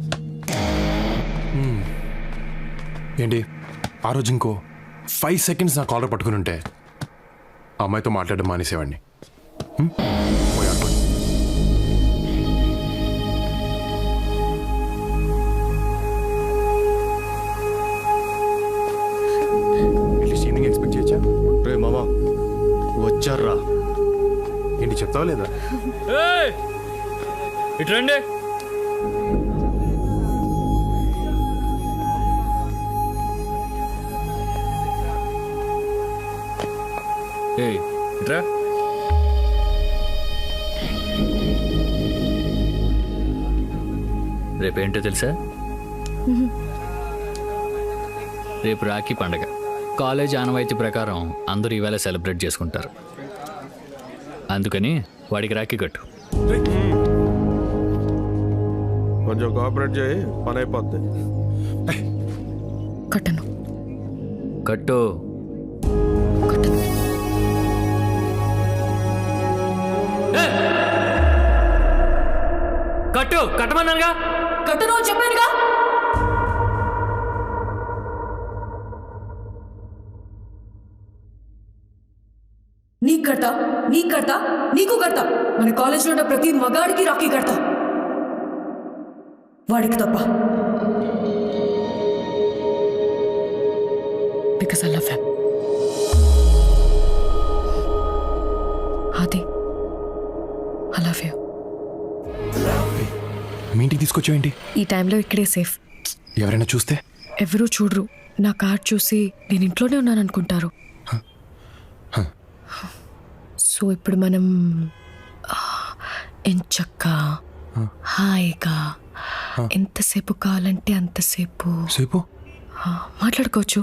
ఏంటి ఆ రోజు ఇంకో 5 seconds నా కాలర్ పట్టుకుని ఉంటే ఆ అమ్మాయితో మాట్లాడడం మానేసేవాడిని. పోయి ఆడుకోండి. అట్లీస్ట్ ఈవినింగ్ ఎక్స్పెక్ట్ చేయొచ్చా? రే మామా వచ్చారా? ఏంటి చెప్తావా లేదా? ఇటు రండి. ఇట్రా. రేపేంటో తెలుసా? రేపు రాఖీ పండగ. కాలేజ్ ఆనవాయితీ ప్రకారం అందరూ ఈవేళ సెలబ్రేట్ చేసుకుంటారు. అందుకని వాడికి రాఖీ కట్టు. కొంచెం కోఆపరేట్ చేయి, పని అయిపోద్ది. కట్టను. కట్టు. కట్టను. కట్టమన్నానుగా. కట్టను చెప్పానుగా. నీకు కడతా, నీకు కడతా, నీకు కడతా. మన కాలేజ్లో ఉన్న ప్రతి మగాడికి రాఖీ కడతా, వాడికి తప్ప. Because I love him. ఆది, ఐ లవ్ యూ. మీ ఇంటికి తీసుకొచ్చావేంటి? ఈ టైంలో ఇక్కడే సేఫ్. ఎవరైనా చూస్తే? ఎవరూ చూడరు. నా కార్డ్ చూసి నేను ఇంట్లోనే ఉన్నాను అనుకుంటారు. సో ఇప్పుడు మనం ఎంచక్కా హాయిగా ఎంతసేపు కావాలంటే అంతసేపు సేపు మాట్లాడుకోవచ్చు.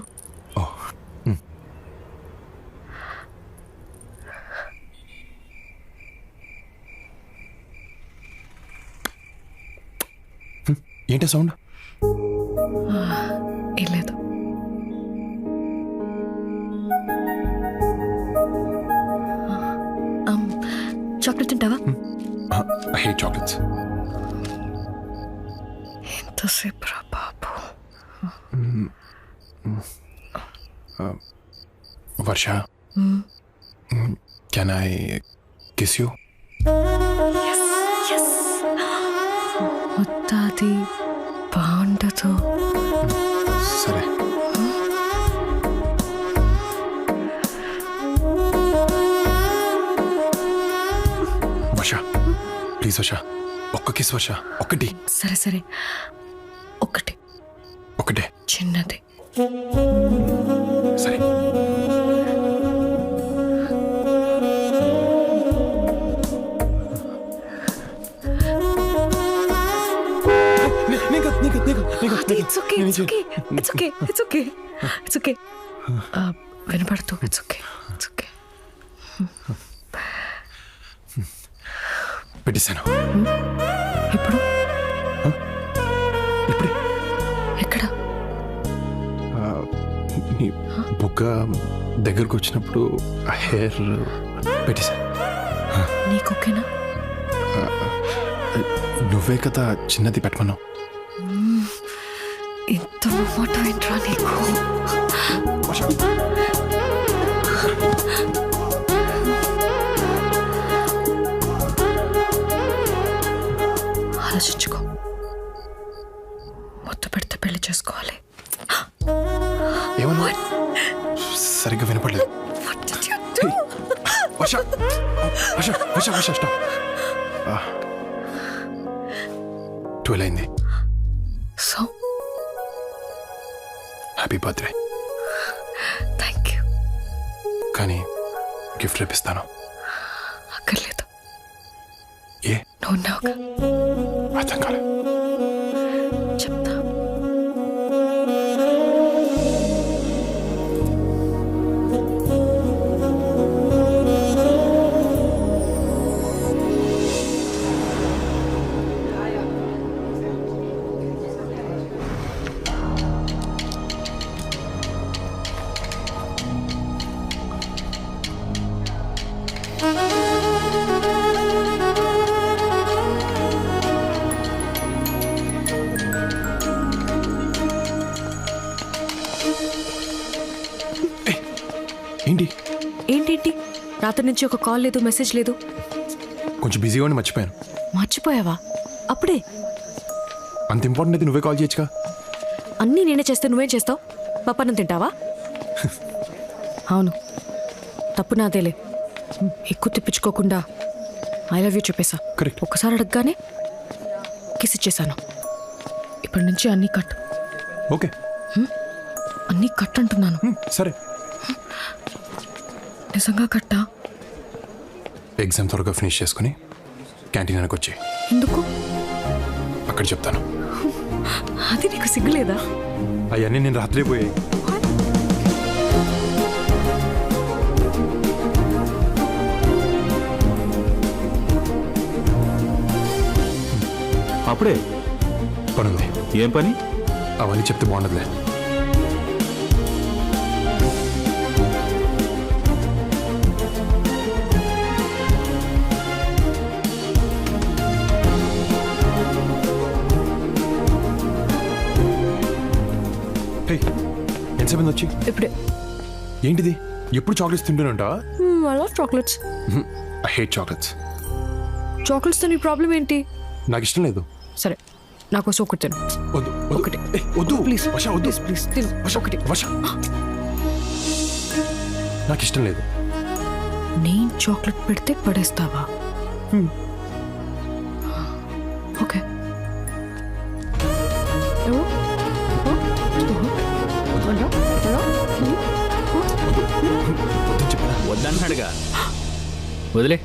ఏంటి సౌండ్? ఏం లేదు. చాక్లెట్ తింటావా? I hate chocolates. ఎంతసేపు రా బాబు. వర్ష, కెన్ ఐ కిస్ యూ? ముత్తాది బాగుండదు. సరే. వర్ష ప్లీజ్ వర్ష, ఒక్క కిస్ వర్ష, ఒక్కటి. సరే సరే, ఒకటి ఒకటే చిన్నది. సరే. It's okay, it's okay, it's okay, it's okay, it's okay. వినపడుతూ ఇట్స్ ఓకే, ఇట్స్ ఓకే. పెట్టేశాను. ఇప్పుడు ఇప్పుడే ఎక్కడ? నీ బుగ్గ దగ్గరకు వచ్చినప్పుడు ఆ హెయిర్ పెట్టేశాను. నీకు ఓకేనా? నువ్వే కదా చిన్నది పెట్టమన్నావు. ఇంత మాట ఏంట్రా నీకు? ఆలోచించుకో. మొత్తం పెడితే పెళ్లి చేసుకోవాలి. ఏమన్నా సరిగ్గా వినపడలేదు. వర్ష వర్ష వర్ష వర్ష స్టాప్. 12 అయింది. So happy birthday. Thank you. కానీ గిఫ్ట్ రేపిస్తాను. అక్కర్లేదు. ఏ? నువ్వు ఉన్నావుగా. అర్థం కాలే. చెప్తా. ఏంటి ఏంటేంటి? రాత్రి నుంచి ఒక కాల్ లేదు, మెసేజ్ లేదు. కొంచెం బిజీగా ఉండి మర్చిపోయాను. మర్చిపోయావా? అప్పుడే? అంత ఇంపార్టెంట్ అయితే నువ్వే కాల్ చేయొచ్చుగా. అన్నీ నేనే చేస్తే నువ్వేం చేస్తావు? పప్పన్నం తింటావా? అవును, తప్పు నాదేలే. ఎక్కువ తిప్పించుకోకుండా ఐ లవ్ యూ చెప్పేశా. కరెక్ట్. ఒక్కసారి అడగగానే కిస్ ఇచ్చేసాను. ఇప్పటి నుంచి అన్నీ కట్. ఓకే, అన్నీ కట్ అంటున్నాను. సరే. నిజంగా కట్టా? ఎగ్జామ్ త్వరగా ఫినిష్ చేసుకుని క్యాంటీన్ వెనక్కి వచ్చి. ఎందుకు? అక్కడ చెప్తాను. అది నీకు సిగ్గులేదా? అవన్నీ నేను రాత్రే పోయాయి. అప్పుడే పనుంది. ఏం పని? అవన్నీ చెప్తే బాగుండదులే. ఎంతసేపు వచ్చి ఇప్పుడే. ఏంటిది ఎప్పుడు చాక్లెట్స్ తింటూనంటా? I love chocolates. I hate chocolates. చాక్లెట్స్తో నీ ప్రాబ్లం ఏంటి? నాకు ఇష్టం లేదు. సరే నా కోసం ఒకటి తిను. వద్దు ఒకటి. వద్దు ప్లీజ్ వర్ష వద్దు. ప్లీజ్ తిను. ఒకటి. వర్ష నాకు ఇష్టం లేదు. నేను చాక్లెట్ పెడితే పడేస్తావా? ఓకే. వద్దన్నాడుగా, వదిలే.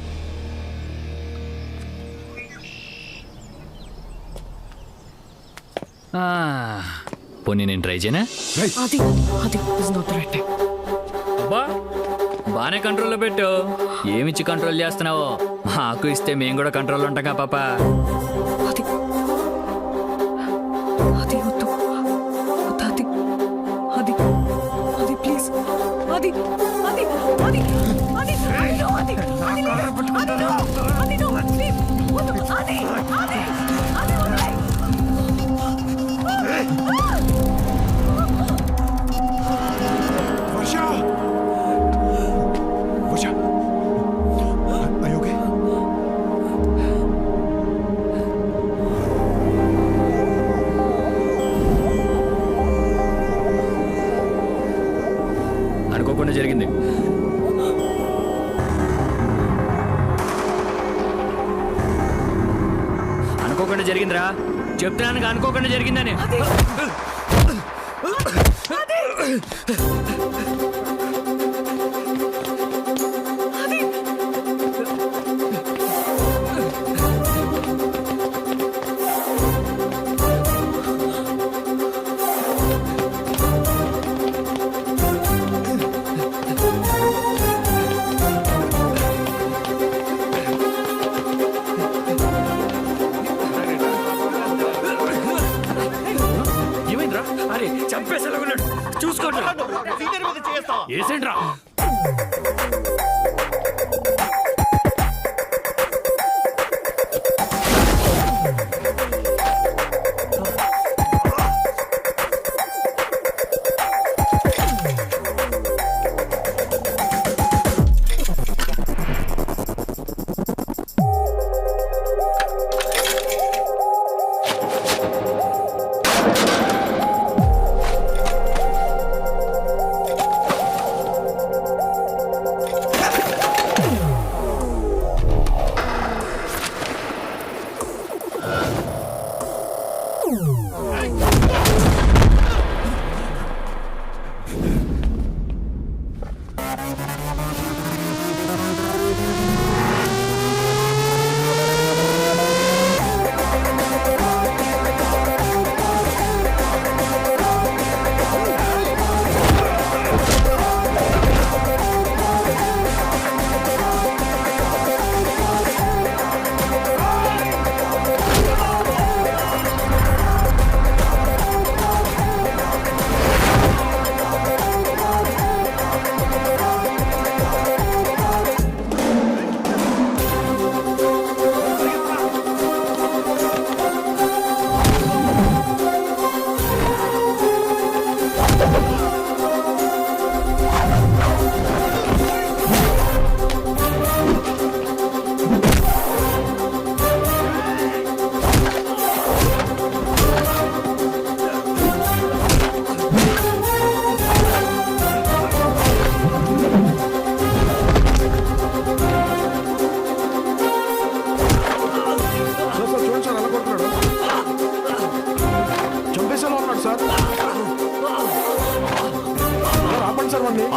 పోనీ నేను ట్రై చేయనా? అది అది ఇస్ నాట్ రైట్ టైం. అబ్బా బాగానే కంట్రోల్లో పెట్టు. ఏమిచ్చి కంట్రోల్ చేస్తున్నావో మాకు ఇస్తే మేము కూడా కంట్రోల్లో ఉంటాం పాప. అది అది వద్దు. అది అది అది ప్లీజ్. అది అది అది అది no, అది అది no, అది no, please. వద్దు. అది అది అది వదిలేయ్. వర్ష వర్ష are you okay? అనుకోకుండా జరిగింది. అనుకోకుండా జరిగిందిరా, చెప్తున్నాను అనుకోకుండా జరిగిందని. ఏమైందిరా? అరే చంపేసేలాగున్నాడు, చూసుకోండి. ఏసేంట్రా?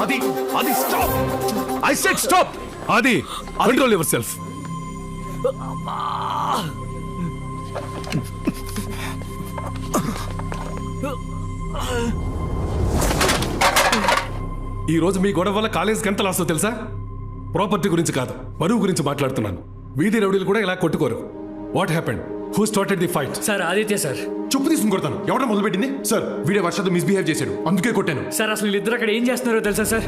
Adi, Adi, stop! I said stop! Adi, control yourself. ఈ రోజు మీ గొడవ వల్ల కాలేజీకి ఎంత లాస్ తెలుసా? ప్రాపర్టీ గురించి కాదు, బరువు గురించి మాట్లాడుతున్నాను. వీధి రౌడీలు కూడా ఇలా కొట్టుకోరు. What happened? Who started the fight? Sir Aditya sir. చెప్పు తీసుకుని కొడతాను. ఎవడ మొదలుపెట్టింది? సార్ వీడే వర్షతో మిస్బిహేవ్ చేశాడు, అందుకే కొట్టాను. సార్ అసలు వీళ్ళిద్దరు అక్కడ ఏం చేస్తున్నారో తెలుసా సార్?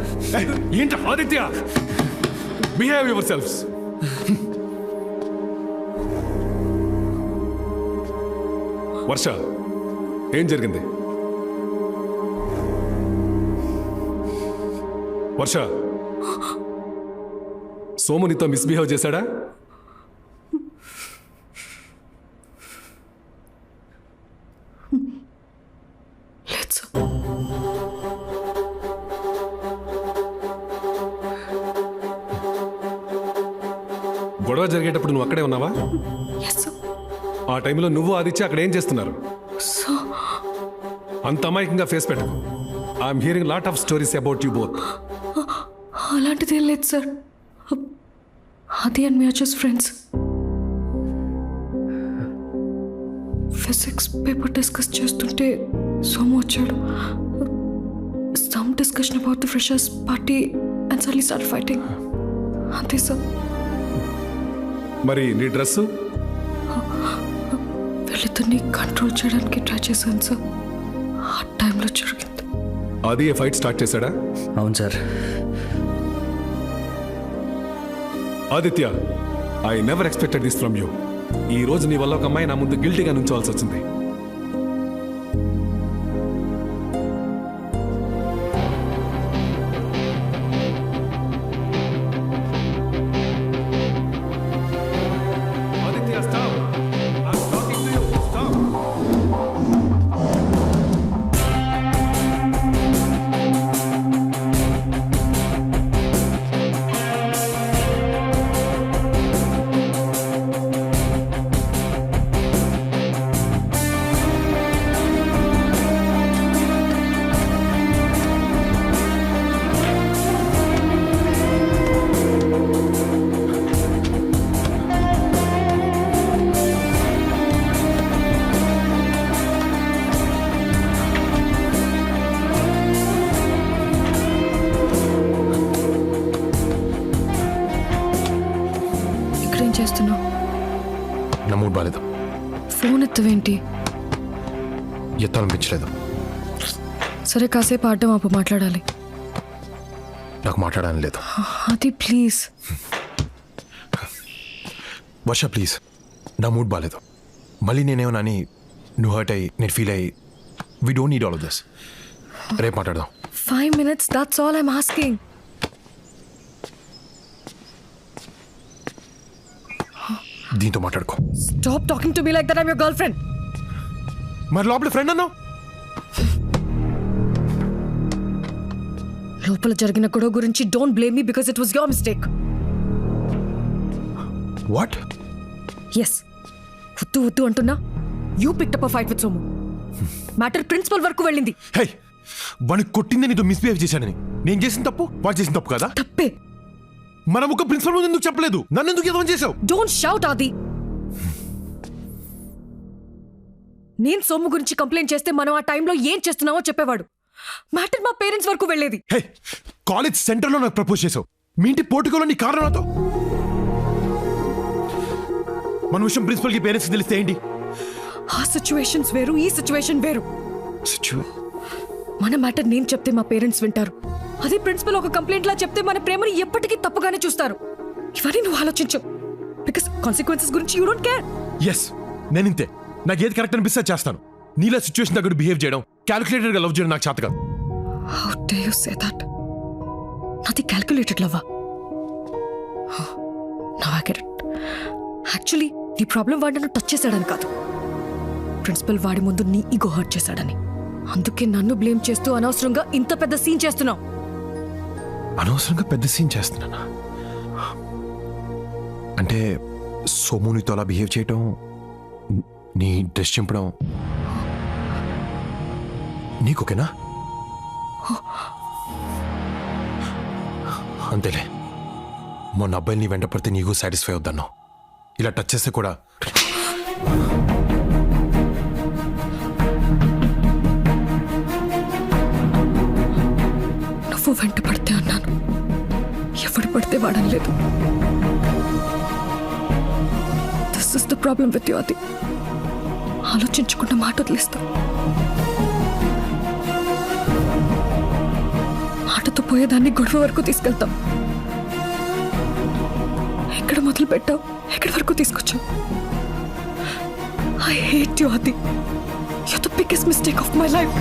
ఏంట ఆదిత్య, బిహేవ్ యువర్ సెల్ఫ్స్. వర్ష, ఏం జరిగింది? వర్ష, సోము నీతో మిస్బిహేవ్ చేశాడా? లేదు సార్. గొడవ జరిగేటప్పుడు నువ్వు అక్కడే ఉన్నావా? Yes sir. ఆ టైంలో నువ్వు ఆదిత్య అక్కడ ఏం చేస్తున్నారు? సో అంత అమాయకంగా ఫేస్ పెట్టకు. I'm hearing lot of stories about you both. అలాంటిదేం లేదు సార్. అది అండ్ మీరు just friends. Physics paper discuss చేస్తుంటే సోము వచ్చాడు. Some discussion about the freshers party and suddenly start fighting. అంతే సార్. మరి నీ డ్రెస్సు? వీళ్ళిద్దరిని కంట్రోల్ చేయడానికి ట్రై చేశాను సార్. ఆ టైంలో జరిగింది. అది ఏ ఫైట్ స్టార్ట్ చేశాడా? అవును sir. Aditya, I never expected this from you. ఈ రోజు నీ వల్ల ఒక అమ్మాయి నా ముందు గిల్టీగా నుంచోవాల్సి వచ్చింది. Aditya, stop. I'm talking to you. Stop. ఇక్కడేం చేస్తున్నావు? నా మూడ్ బాలేదు. ఫోన్ ఎత్తవేంటి? ఎత్తాలనిపించలేదు. సరే కాసేపు ఆడడం ఆపు, మాట్లాడాలి. నాకు మాట్లాడాలని లేదు. అది ప్లీజ్. వర్ష ప్లీజ్, నా మూడ్ బాలేదు. మళ్ళీ నేనేమన్నా అని నువ్వు హర్ట్ అయ్యి నేను ఫీల్ అయ్యి we don't need all of this. రేపు మాట్లాడదాం. 5 minutes, that's all I'm asking. దీంతో మాట్లాడుకో. Stop talking to me like that. I'm your girlfriend. మరి లోపల ఫ్రెండ్ అన్నావు. లోపల జరిగిన గొడవ గురించి don't blame me because it was your mistake. What? Yes, వద్దు వద్దు అంటున్నా. You picked up a fight with Somu. Matter principal వరకు వెళ్ళింది. హే, వాడిని కొట్టింది నీతో మిస్బిహేవ్ చేశానని. నేను చేసిన తప్పు వాడు చేసిన తప్పు కదా? తప్పే. మనం ఒక ప్రిన్సిపల్ ముందు ఎందుకు చెప్పలేదు? నన్ను ఎందుకు ఎదవం చేసావు? డోంట్ షౌట్ ఆది. నేను సోము గురించి కంప్లైంట్ చేస్తే మనం ఆ టైంలో ఏం చేస్తున్నావో చెప్పేవాడు. మ్యాటర్ మా పేరెంట్స్ వరకు వెళ్ళేది. హే, కాలేజ్ సెంటర్లో నాకు ప్రపోజ్ చేసావు. మీ ఇంటి పోర్టుకోలో నీ కారణం నాతో. మన విషయం ప్రిన్సిపల్ కి పేరెంట్స్ తెలిస్తే ఏంటి? ఆ సిచ్యువేషన్స్ వేరు, ఈ సిచ్యువేషన్ వేరు. మన మ్యాటర్ నేను చెప్తే మా పేరెంట్స్ వింటారు. అదే ప్రిన్సిపల్ ఒక కంప్లైంట్ లా చెప్తే మన ప్రేమని ఎప్పటికీ తప్పుగానే చూస్తారు. ఇవన్నీ నువ్వు ఆలోచించు. బికాస్ కాన్సిక్వెన్సెస్ గురించి యూ డోంట్ కేర్. ఎస్, నేను ఇంతే. నాకు ఏది కరెక్ట్ అనిపిస్తే చేస్తాను. నీలా సిచ్యువేషన్ దగ్గర బిహేవ్ చేయడం, క్యాలిక్యులేటెడ్ గా లవ్ చేయడం నాకు చేత కాదు. How dare you say that? నాది క్యాలిక్యులేటెడ్ లవ్వా? Now I get it. Actually నీ ప్రాబ్లం వాడు నన్ను టచ్ చేశాడని కాదు, ప్రిన్సిపల్ వాడి ముందు నీ ఈగో హర్ట్ చేశాడని. అందుకే నన్ను బ్లేమ్ చేస్తూ అనవసరంగా ఇంత పెద్ద సీన్ చేస్తున్నావు. అనవసరంగా పెద్ద సీన్ చేస్తున్నానా? అంటే సోమునితో అలా బిహేవ్ చేయటం, నీ డ్రెస్ చింపడం నీకోకేనా? అంతేలే. మొన్న అబ్బాయిని వెంట పడితే నీకు సాటిస్ఫై అవుద్దన్నావు. ఇలా టచ్ చేస్తే కూడా నువ్వు వెంట పడితే అన్నాను, ఎవడు పడితే వాడనలేదు. This is the problem with you Aadi. ఆలోచించకుండా మాట వదిలేస్తా. మాటతో పోయేదాన్ని గొడవ వరకు తీసుకెళ్తాం. ఎక్కడ మొదలు పెట్టావు, ఎక్కడి వరకు తీసుకొచ్చావు? ఐ హేట్ యు ఆది. You the biggest mistake of my life.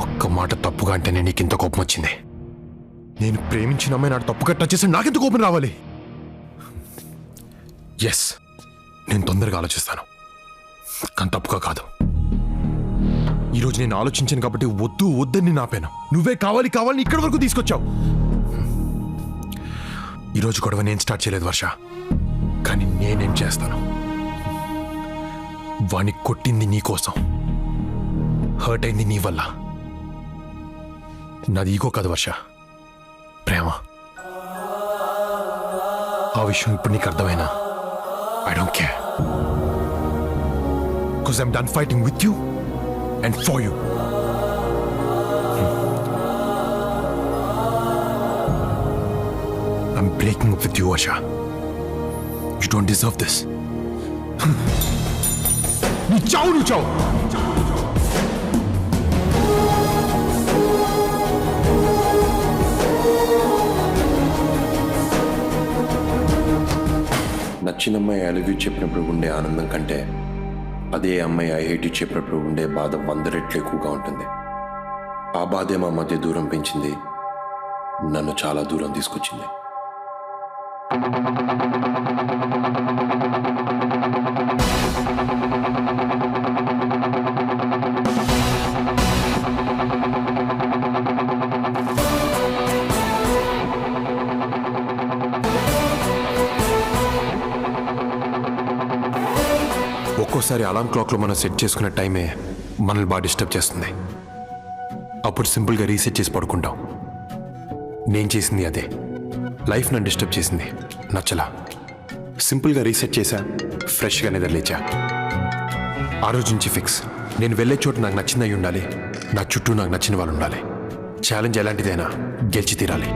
ఒక్క మాట తప్పుగా అంటేనే నీకు ఇంత కోపం వచ్చింది. నేను ప్రేమించిన అమ్మాయి నాకు తప్పుగా టచ్ చేసి నాకెందుకు కోపం రావాలి? ఎస్, నేను తొందరగా ఆలోచిస్తాను, కానీ తప్పుగా కాదు. ఈరోజు నేను ఆలోచించాను కాబట్టి వద్దు వద్దని నేను ఆపాను. నువ్వే కావాలి కావాలని ఇక్కడి వరకు తీసుకొచ్చావు. ఈరోజు గొడవ నేను స్టార్ట్ చేయలేదు వర్ష, కానీ నేనేం చేస్తాను. వాణ్ణి కొట్టింది నీ కోసం, హర్ట్ అయింది నీ వల్ల. నాది ఈగో కాదు వర్ష, ప్రేమ. ఆ విషయం ఇప్పుడు నీకు అర్థమైనా I don't care, because I'm done fighting with you and for you. I'm breaking up with you, Asha. You don't deserve this. నువ్వు చావు. నచ్చిన అమ్మాయి ఐ లవ్ యూ చెప్పినప్పుడు ఉండే ఆనందం కంటే అదే అమ్మాయి ఐ హేట్ యూ చెప్పినప్పుడు ఉండే బాధ 100 రెట్లు ఎక్కువగా ఉంటుంది. ఆ బాధే మా మధ్య దూరం పెంచింది, నన్ను చాలా దూరం తీసుకొచ్చింది. ఒక్కోసారి అలారం క్లాక్లో మనం సెట్ చేసుకున్న టైమే మనల్ని బాగా డిస్టర్బ్ చేస్తుంది. అప్పుడు సింపుల్గా రీసెట్ చేసి పడుకుంటాం. నేను చేసింది అదే. లైఫ్ నన్ను డిస్టర్బ్ చేసింది, నచ్చలా. సింపుల్గా రీసెట్ చేశా, ఫ్రెష్గా నిద్రలేచా. ఆ రోజు నుంచి ఫిక్స్, నేను వెళ్ళే చోటు నాకు నచ్చిందై ఉండాలి, నా చుట్టూ నాకు నచ్చిన వాళ్ళు ఉండాలి. ఛాలెంజ్ ఎలాంటిదైనా గెలిచి తీరాలి.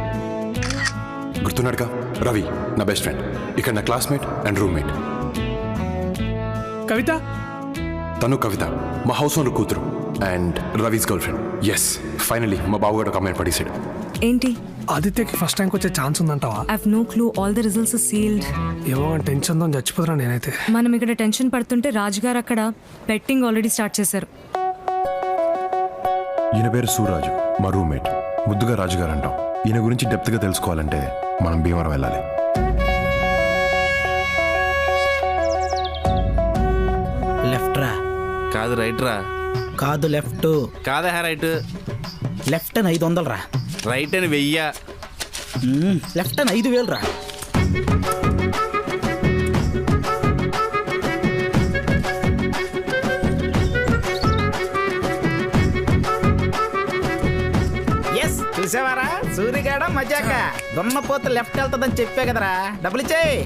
గుర్తున్నాడుగా రవి, నా బెస్ట్ ఫ్రెండ్, ఇక్కడ నా క్లాస్మేట్ అండ్ రూమ్మేట్. కవిత, తను కవిత మా హౌస్ ఓనర్ కూతురు and Ravi's girlfriend. Yes, finally మా బావగాడు ఒక అమ్మాయిని పడేసాడు. ఏంటి? ఆదిత్యకి ఫస్ట్ ర్యాంక్ వచ్చే ఛాన్స్ ఉందంటావా? I have no clue, all the results are sealed. ఏమో టెన్షన్తో చచ్చిపోతున్నా నేనైతే. మనం ఇక్కడ టెన్షన్ పడుతుంటే రాజుగారు అక్కడ బెట్టింగ్ ఆల్రెడీ స్టార్ట్ చేశారు. ఈయన పేరు సూరాజు, మా రూమ్మేట్. ముద్దుగా రాజుగారు అంటాం. ఈయన గురించి డెప్త్గా తెలుసుకోవాలంటే మనం భీమవరం వెళ్ళాలి. లెఫ్ట్ రా. కాదు రైట్ రా. కాదు లెఫ్ట్. కాదా రైట్. లెఫ్ట్ అని 500 రా. రైట్ అని 1000. లెఫ్ట్ అని 5000 రా. ఎస్, చూసావారా సూర్యగాడ మజాక. దున్నపోతే లెఫ్ట్ వెళ్తుందని చెప్పే కదరా. డబ్బులు ఇచ్చేయి.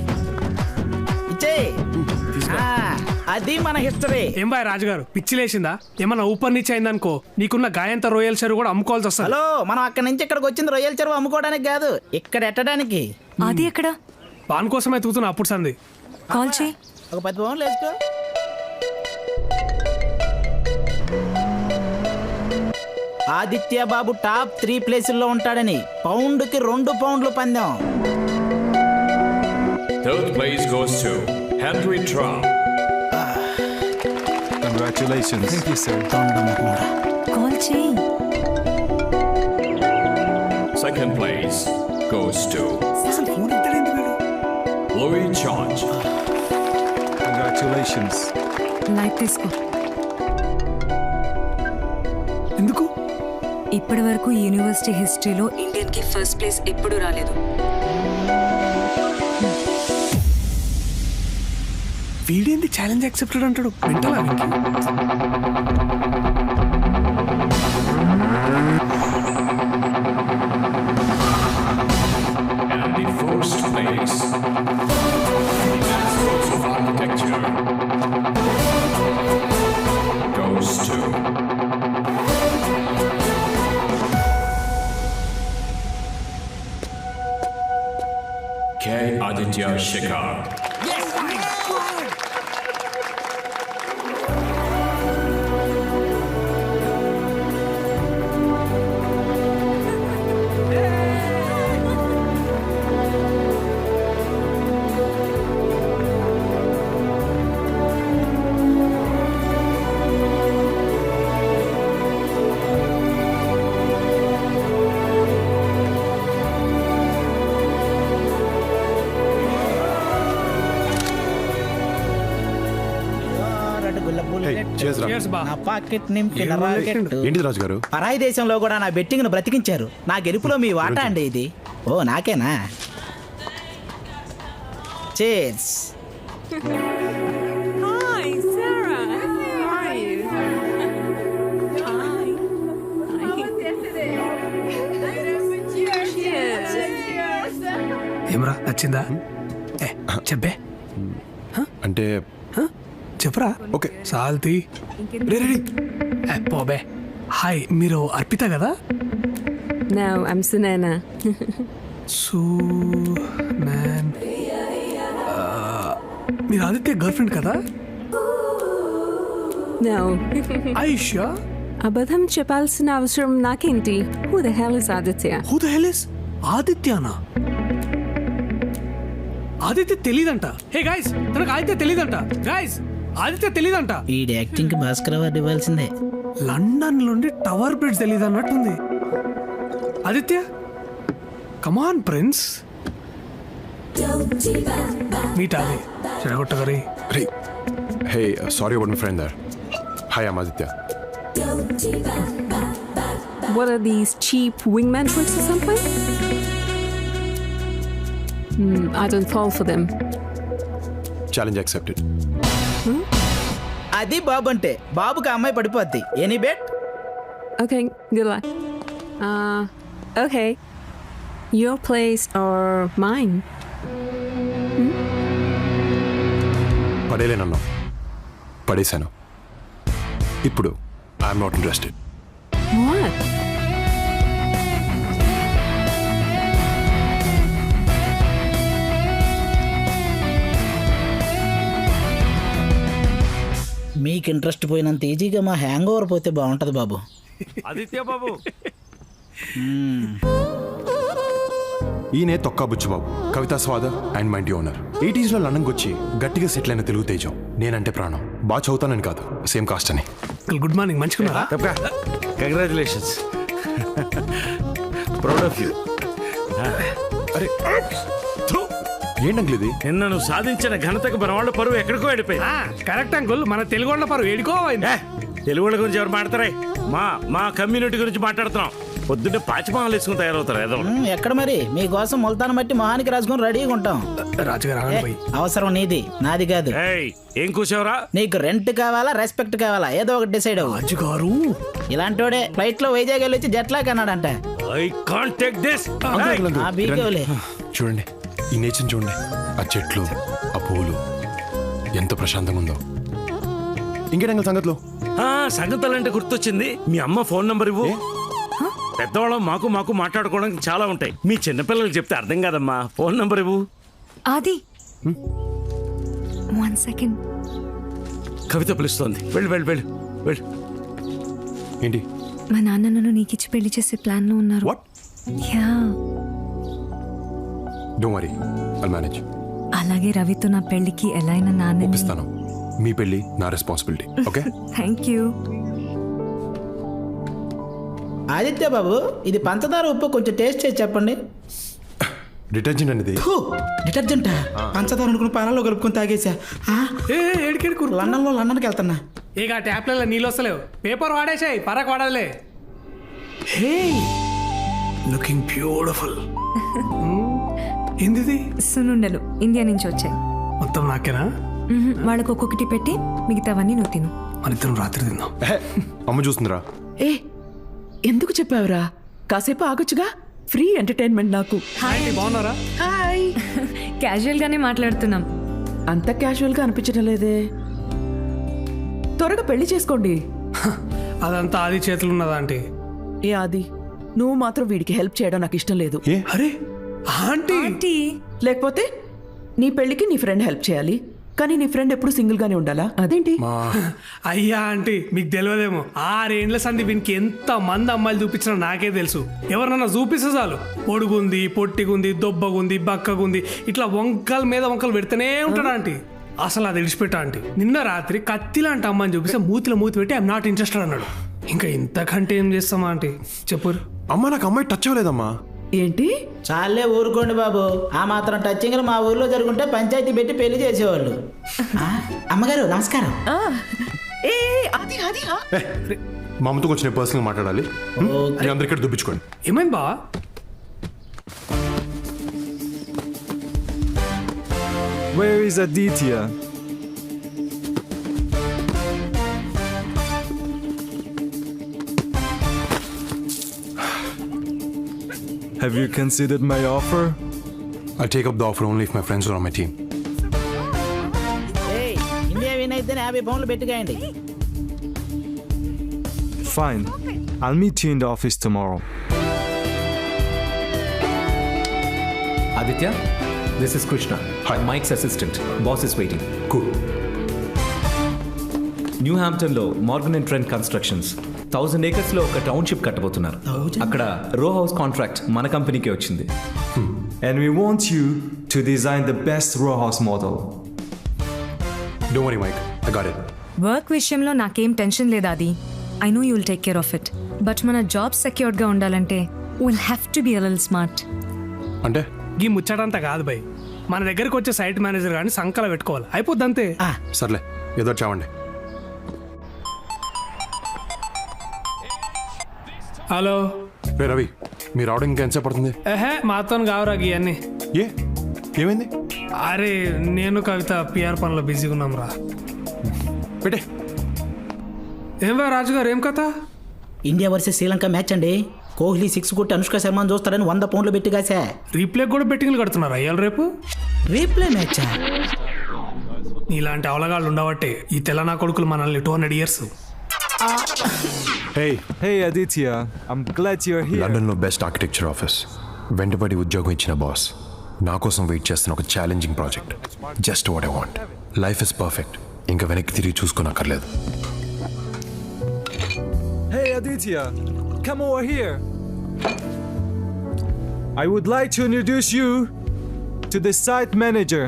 అది మన హిస్టరీ. ఏం బాయ్ రాజుగారు, పిచ్చి లేచిందా? ఏమన్నా ఊపర్ నీచ్ అయిందనుకో, నీకున్న గాయంత రొయ్యల చెరువు కూడా అమ్ముకోవాల్సి వస్తుంది. హలో, మనం అక్కడి నుంచి ఇక్కడికి వచ్చింది రొయ్యల చెరువు అమ్ముకోవడానికి కాదు, ఇక్కడ ఎట్టడానికి. అది ఎక్కడ? పాన్ కోసమే తూతున్నా అప్పుడు సంది. కాల్ చేయి. ఒక 10 పౌండ్లు వేసుకో. ఆదిత్య బాబు టాప్ 3 ప్లేసుల్లో ఉంటాడని పౌండ్కి 2 పౌండ్లు పందెం. Third place goes to Henry Trump. Congratulations. Thank you, sir. Call చేయి. Second place goes to Louis George. Congratulations. Light తీసుకో. ఎందుకు? ఇప్పటి వరకు యూనివర్సిటీ హిస్టరీలో ఇండియన్ కి ఫస్ట్ ప్లేస్ ఎప్పుడు రాలేదు. వీడేంది ఛాలెంజ్ యాక్సెప్టెడ్ అంటాడు? వింటావా? And the first place of architecture goes to K. Aditya Shekhar. Cheers, బా. నా పాకెట్ నింపిన ఏం రాకెట్. ఏంటి రాజు గారు? పరాయి దేశంలో కూడా నా బెట్టింగ్ ను బ్రతికించారు. నా గెలుపులో మీ వాటా అండి ఇది. ఓ నాకేనా? Chairs. Hi, Sarah. How are you? ఏమరా నచ్చిందా? ఏ, చెప్పే అంటే చెప్పరా. ఓకే సాల్తీ రెడీ పోబే. హాయ్, మీరు అర్పిత కదా? No, I'm Sunana. మీరు ఆదిత్య గర్ల్ ఫ్రెండ్ కదా? No. ఆయుష్యా? అబద్ధం చెప్పాల్సిన అవసరం నాకేంటి? Who the hell is Aditya? Who the hell is ఆదిత్యనా? ఆదిత్య తెలీదంట. హే గైస్, తనకు ఆదిత్య తెలీదంట. గైస్, ఆదిత్య తెలీదంట. ఈ యాక్టింగ్ కి భాస్కర్ అవార్డు ఇవ్వాల్సిందే. లండన్ నుండి టవర్ బ్రిడ్జ్ తెలీదు అన్నట్టుంది. Aditya, come on prince. Meet Aadi చెడగొట్టగరి. రే hey sorry about my friend there. Hi I'm Aditya. What are these cheap wingman tricks or something? I don't fall for them. Challenge accepted. అది బాబు అంటే. బాబుకి ఆ అమ్మాయి పడిపోద్ది. Any bet? Okay, good luck. Okay. Your place or mine? పడేలేనన్నా, పడేశాను. ఇప్పుడు ఐఎమ్ నాట్ ఇంట్రెస్టెడ్. What? మీకు ఇంట్రెస్ట్ పోయినంత ఈజీగా మా హ్యాంగ్ ఓవర్ పోతే బాగుంటది బాబు. ఆదిత్య బాబు. ఈయనే తొక్కా బుచ్చిబాబు, కవితా స్వాద అండ్ మై ఇంటి ఓనర్. 80s లో లండన్కి వచ్చి గట్టిగా సెటిల్ అయిన తెలుగు తేజం. నేనంటే ప్రాణం. బాగా చదువుతానని కాదు, సేమ్ కాస్ట్ అని. Good morning. మంచుకున్నారా? కంగ్రాచులేషన్స్. Proud of you. అరే ఏంటంకుల్ ఇది? నిన్న నువ్వు సాధించిన ఘనతకు మన వాళ్ళ పరువు ఎక్కడికో వెళ్ళిపోయింది. కరెక్ట్ అంకుల్, మన తెలుగు వాళ్ళ పరువు ఏడుకో అయింది. తెలుగు వాళ్ళ గురించి ఎవరు మాట్లాడతారా? మా కమ్యూనిటీ గురించి మాట్లాడుతున్నాం. పొద్దున్నే పాచిమాలు వేసుకుని తయారవుతారు ఏదో. ఎక్కడ మరి మీకోసం మొలతాను బట్టి మొహానికి రాసుకుని రెడీగా ఉంటాం. రాజుగారు అవసరం నీది, నాది కాదు. ఏం కూర్చోవరా? నీకు రెంట్ కావాలా, రెస్పెక్ట్ కావాలా, ఏదో ఒకటి డిసైడ్ అవ్వు. రాజుగారు ఇలాంటోడే ఫ్లైట్ లో వైజాగ్ వెళ్ళి వచ్చి జెట్ లాగ్ అన్నాడంట. I can't take this. చూడండి ఈ నేచర్ చూడండి, ఆ చెట్లు, ఆ పువ్వులు, ఎంత ప్రశాంతంగా ఉందో. ఇంకేటంగా సంగతులు? సంగతులంటే గుర్తొచ్చింది. మీ అమ్మ ఫోన్ నంబర్ ఇవ్వు. పెద్దవాళ్ళం మాకు మాట్లాడుకోవడానికి చాలా ఉంటాయి. మీ చిన్నపిల్లలు చెప్తే అర్థం కాదమ్మా. ఫోన్ నంబర్ ఇవ్వు. ఆది 1 second. కవిత పిలుస్తోంది. వెళ్ళు. ఏంటి? మా నాన్న నన్ను నీకిచ్చి పెళ్లి చేసే ప్లాన్ లో ఉన్నారు. Yeah. Don't worry, I'll manage. అలాగే రవితో నా పెళ్లికి ఎలా అయినా నాన్న ఒప్పిస్తాను. మీ పెళ్లి నా responsibility. Okay? Thank you. Aditya బాబు, ఇది పంచదార ఉప్పు కొంచెం టేస్ట్ చేసి చెప్పండి. డిటర్జెంట్ అనేది. డిటర్జెంట్ పంచదార అనుకుని పాలలో కలుపుకొని తాగేసా. లండన్కి వెళ్తున్నా. ఇక ట్యాప్లలో నీళ్ళు వస్తలేవు. పేపర్ వాడేసాయి, పరాకు వాడాలే. హే, లుకింగ్ బ్యూటిఫుల్. ఏంది? సున్నుండలు ఇండియా నుంచి వచ్చాయి. మొత్తం నాకేనా? వాళ్ళకు ఒక్కొక్కటి పెట్టి మిగతావన్నీ నువ్వు తిను. మనిద్దరం రాత్రి తిందాం. అమ్మ చూస్తుందిరా. ఏ ఎందుకు చెప్పావురా? కాసేపు ఆగొచ్చుగా. ఫ్రీ ఎంటర్టైన్మెంట్ నాకు. బాగున్నారా? హాయ్. క్యాజువల్ గానే మాట్లాడుతున్నాం. అంత క్యాజువల్ గా అనిపించడం లేదే. త్వరగా పెళ్లి చేసుకోండి. అదంతా ఆది చేతులు ఉన్నదా ఆంటీ? ఏ ఆది, నువ్వు మాత్రం వీడికి హెల్ప్ చేయడం నాకు ఇష్టం లేదు. అరే ఆంటీ, లేకపోతే నీ పెళ్లికి నీ ఫ్రెండ్ హెల్ప్ చేయాలి, కానీ నీ ఫ్రెండ్ ఎప్పుడు సింగిల్ గానే ఉండాలా? అదేంటి? అయ్యా ఆంటీ, మీకు తెలియదేమో. 6 ఏండ్ల సంది వీనికి ఎంత మంది అమ్మాయిలు చూపించినా నాకే తెలుసు. ఎవరినన్నా చూపిస్తే చాలు, పొడుగుంది, పొట్టిగుంది, దొబ్బగుంది, బక్కగుంది, ఇట్లా వంకల మీద వంకలు పెడితేనే ఉంటాడు ఆంటీ. అసలు అది విడిచిపెట్టా ఆంటీ. నిన్న రాత్రి కత్తి లాంటి అమ్మాయిని చూపిస్తే మూతిలో మూతి పెట్టి ఐఎమ్ నాట్ ఇంట్రెస్టెడ్ అన్నాడు. ఇంకా ఇంతకంటే ఏం చేస్తామా ఆంటీ చెప్పు. అమ్మా నాకు అమ్మాయి టచ్ అవ్వలేదమ్మా. ఏంటి? చాలే ఊరుకోండి బాబు. ఆ మాత్రం టచింగ్ మా ఊర్లో జరుగుంటే పంచాయతీ పెట్టి పెళ్లి చేసేవాళ్ళు. అమ్మగారు నమస్కారం. ఏ అది అది ఆ. మా అమ్మతో కొంచెం పర్సనల్గా మాట్లాడాలి. మీ అందరు ఇక్కడ దుబ్బించుకోండి. ఏమైంది బావా? Where is Aditya? Have you considered my offer? I'll take up the offer only if my friends are on my team. India win అయితే 50 పౌండ్లు పెట్టుకోండి. Fine. I'll meet you in the office tomorrow. Aditya, this is Krishna. Hi. Mike's assistant. Boss is waiting. Cool. New హాంప్టన్లో Morgan and Trent constructions 1000 acres లో ఒక టౌన్షిప్ కట్టబోతున్నారు. అక్కడ రో హౌస్ కాంట్రాక్ట్ మన కంపెనీకే వచ్చింది. And we want you to design the best row house model. Don't worry, Mike. I got it. Work విషయంలో నాకేం టెన్షన్ లేదు అది. I know you will take care of it. But మన జాబ్ సెక్యూర్డ్గా ఉండాలంటే will have to be a little smart. అంటే ఈ ముచ్చటంతా కాదు భయ్. మన దగ్గరికి వచ్చే సైట్ మేనేజర్ కానీ సంకల పెట్టుకోవాలి, అయిపోద్ది అంతే. సర్లే ఏదో చావండి. హలో రే రవి, మీరు రావడం ఇంకా ఎంతసేపు పడుతుంది? మాతో కావురా ఇవన్నీ. ఏమైంది? అరే నేను కవిత పిఆర్ పనిలో బిజీగా ఉన్నాం రా. పెట్టే. ఏం బా రాజుగారు, ఏం కథ? ఇండియా వర్సెస్ శ్రీలంక మ్యాచ్ అండి. కోహ్లీ 6 కొట్టి అనుష్క శర్మను చూస్తారని 100 పౌండ్లు పెట్టి కాసా. రీప్లే కూడా బెట్టింగ్లు కడుతున్నారు అయ్యాలి రేపు. రీప్లే మ్యాచా? ఇలాంటి అవలగాళ్ళు ఉండబట్టే ఈ తెలంగాణ కొడుకులు మనల్ని 200 years. Hey Aditya, I'm glad you're here. లండన్లో బెస్ట్ ఆర్కిటెక్చర్ ఆఫీస్, వెంటబడి ఉద్యోగం ఇచ్చిన బాస్, నా కోసం వెయిట్ చేస్తున్న ఒక challenging project. Just what I want. Life is perfect. ఇంకా వెనక్కి తిరిగి చూసుకోనక్కర్లేదు. Hey Aditya, come over here. I would like to introduce you to the site manager.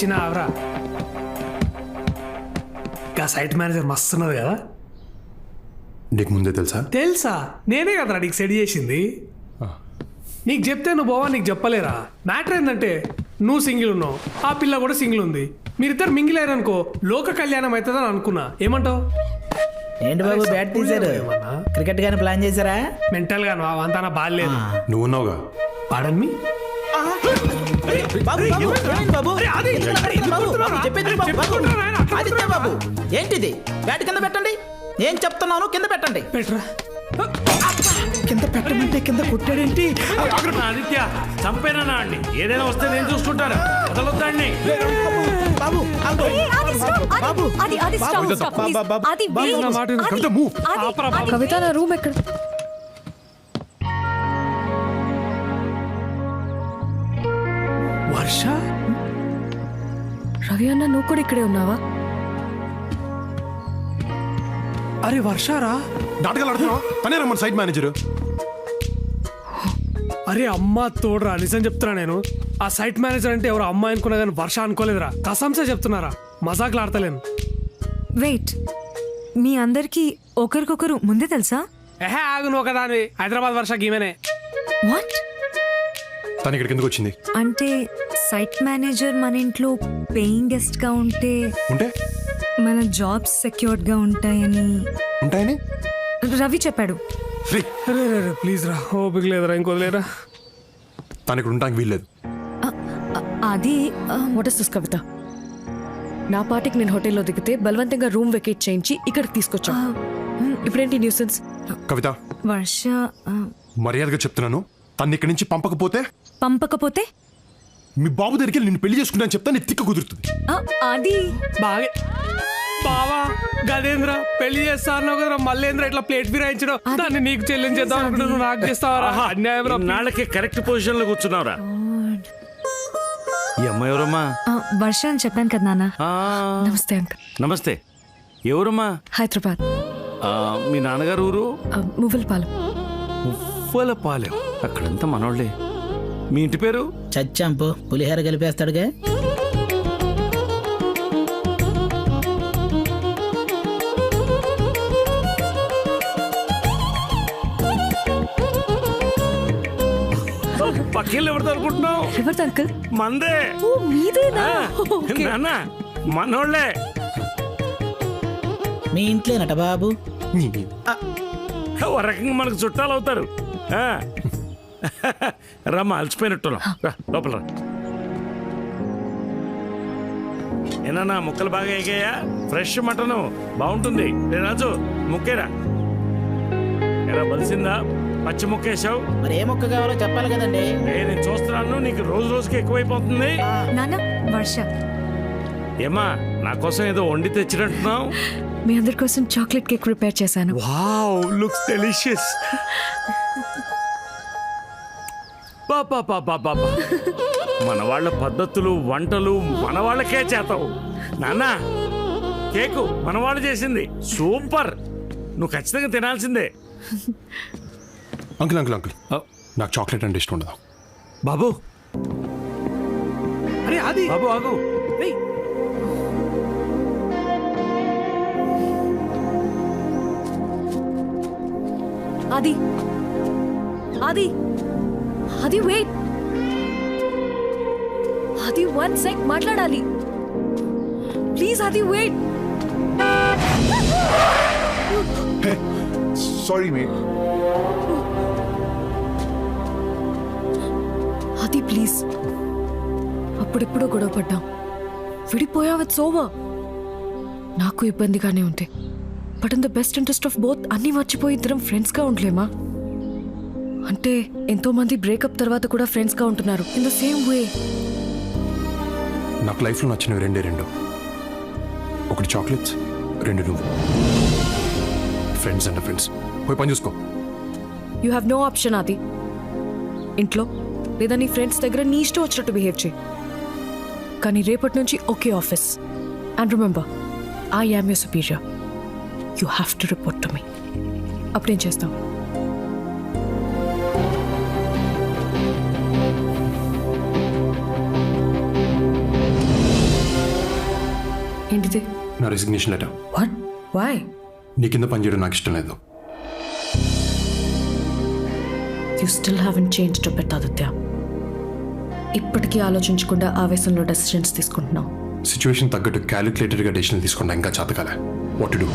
చిన్న అవరా ఇంకా సైట్ మేనేజర్ మస్తున్నది కదా. నీకు ముందే తెలుసా? తెలుసా, నేనే కదరా నీకు సెట్ చేసింది. నీకు చెప్తే నువ్వు బావా నీకు చెప్పలేరా. మ్యాటర్ ఏంటంటే నువ్వు సింగిల్ ఉన్నావు, ఆ పిల్ల కూడా సింగిల్ ఉంది. మీరిద్దరు మింగిల్ అయ్యారనుకో లోక కళ్యాణం అవుతుందని అనుకున్నా. ఏమంటావు? ఏంటి బాబు బ్యాట్ తీశారు? క్రికెట్ గాని ప్లాన్ చేశారా? మెంటల్ గా నువ్వు అంతా బాగాలేదు. నువ్వు ఉన్నావుగా. పాడన్ మీ బాబు ఏంటిది? బ్యాట్ కింద పెట్టండి. ఏం చెప్తున్నాను కింద పెట్టండి. పెట్టరా. కింద పెట్టమంటే కింద కొట్టాడేంటి? ఆదిత్య చంపేనా అండి, ఏదైనా వస్తే నేను చూసుకుంటాను. వదలొద్దండి బాబు. కవిత నా రూమ్ ఎక్కడ? వర్ష, రవి అన్న నువ్వు కూడా ఇక్కడే ఉన్నావా? అరే వర్షారా, నాటకాలు ఆడుతున్నావా? తనే రమ్మని సైట్ మేనేజర్. అరే అమ్మా తోడరా, నిజం చెప్తున్నా నేను. ఆ సైట్ మేనేజర్ అంటే ఎవరు అమ్మాయి అనుకున్నా కానీ వర్ష అనుకోలేదురా. కసంసే చెప్తున్నారా, మజాకులు ఆడతలేను. వెయిట్, మీ అందరికి ఒకరికొకరు ముందే తెలుసా? ఆగు నువ్వు ఒకదాని. హైదరాబాద్ వర్ష గీమెనే. వాట్? తను ఇక్కడికి ఎందుకు వచ్చింది? అంటే సైట్ మేనేజర్ మన ఇంట్లో పేయింగ్ గెస్ట్ గా ఉంటే ఉంటే మన జాబ్స్ సెక్యూర్డ్ గా ఉంటాయని ఉంటాయని రవి చెప్పాడు. ప్లీజ్ రా, ఓపిక లేదురా, ఇంకోలేరా. తను ఇక్కడ ఉండడానికి వీల్లేదు. అది వాట్ ఇస్ దిస్ కవిత? నా పాటికి నేను హోటల్లో దిగితే బలవంతంగా రూమ్ వెకేట్ చేయించి ఇక్కడికి తీసుకొచ్చా. ఇప్పుడేంటి న్యూసెన్స్? కవిత, వర్ష మర్యాదగా చెప్తున్నాను, తను ఇక్కడి నుంచి పంపకపోతే మీ బాబు దగ్గరికి వెళ్ళి నిన్ను పెళ్లి చేసుకుంటాను చెప్తా, నీ తిక్క కుదురుతుంది. అది బాగా బావా గదేంద్ర పెళ్లి చేస్తాను కదరా, మళ్ళేంద్ర ఇట్లా ప్లేట్ ఫిరాయించడం, దాన్ని నీకు చెల్లించేద్దాం అనుకుంటే నువ్వు నాకు చేస్తావరా? అన్యాయం రా. నాళ్ళకి కరెక్ట్ పొజిషన్ లో కూర్చున్నావురా. ఈ అమ్మాయి ఎవరమ్మా? వర్ష అని చెప్పాను కదా నాన్న. నమస్తే అంకుల్. నమస్తే. ఎవరమ్మా? హైదరాబాద్. మీ నాన్నగారు ఊరు? మువ్వలపాలెం. మువ్వలపాలెం. అక్కడంతా మనోళ్ళే. మీ ఇంటి పేరు? చచ్చాంపు పులిహోర కలిపేస్తాడుగా. పక్కిళ్ళు ఎవరితో అనుకుంటున్నావు? ఎవరిది అంకుల్? మందే. ఓ మీదేనా? ఓకే. నాన్న మనోళ్ళే. మీ ఇంట్లోనట బాబు. ఓ రకంగా మనకు చుట్టాలు అవుతారు. రమ్మా, అలసిపోయినట్టున్నాం. లోపల రా. ఏనా ముక్కలు బాగా ఎగాయా? ఫ్రెష్ మటను బాగుంటుంది. రాజు ముక్కేరా. ఎలా బలిసిందా? పచ్చి ముక్కేసావు. మరి ఏ మొక్క కావాలో చెప్పాలి కదండి. నేను చూస్తున్నాను, నీకు రోజు రోజుకి ఎక్కువైపోతుంది. నాన్న వర్ష. ఏమా నా కోసం ఏదో వండి తెచ్చినట్టున్నావు? మీ అందరి కోసం చాక్లెట్ కేక్ ప్రిపేర్ చేశాను. Wow, looks delicious. పాపా మన వాళ్ళ పద్ధతులు వంటలు మన వాళ్ళకే చేతావు. నాన్న కేకు మన వాళ్ళు చేసింది సూపర్. నువ్వు ఖచ్చితంగా తినాల్సిందే. అంకుల్ అంకుల్ అంకుల్ నాకు చాక్లెట్ అంటే ఇష్టం ఉండదు. బాబు అరే అది బాబు ఆగు. అది అది అది వెయిట్. అది 1 సెక్ మాట్లాడాలి ప్లీజ్. అది వెయిట్. Sorry mate. అది ప్లీజ్. అప్పుడెప్పుడో గొడవ పడ్డాం, విడిపోయావు. It's over. నాకు ఇబ్బందిగానే ఉంటే, but in the best interest of both అన్నీ మర్చిపోయి ఇద్దరం ఫ్రెండ్స్గా ఉండలేమా? అంటే ఎంతో మంది బ్రేకప్ తర్వాత కూడా ఫ్రెండ్స్గా ఉంటున్నారు ఇన్ ద సేమ్ వే. నాకు లైఫ్లో నచ్చినవి రెండు. ఒకటి చాక్లెట్స్, 2 నువ్వు. Friends and friends. పోయి పని చూసుకో. You have no option. అది ఇంట్లో లేదా నీ ఫ్రెండ్స్ దగ్గర నీ ఇష్టం వచ్చినట్టు బిహేవ్ చేయి. కానీ రేపటి నుంచి okay office. And remember, I am your superior. You have to report to me. అప్పుడేం చేస్తాం? ఏంటిది? నా రెసిగ్నేషన్ లెటర్. వాట్? వై? నీ కింద పనిచేయడం నాకు ఇష్టం లేదు. You still haven't changed a bit Aditya. ఇప్పటికీ ఆలోచించకుండా ఆవేశంలో డెసిషన్స్ తీసుకుంటున్నావు. సిచ్యువేషన్ తగ్గట్టు క్యాలిక్యులేటెడ్గా డెసిషన్ తీసుకుంటా ఇంకా చేతకాలే. What to do?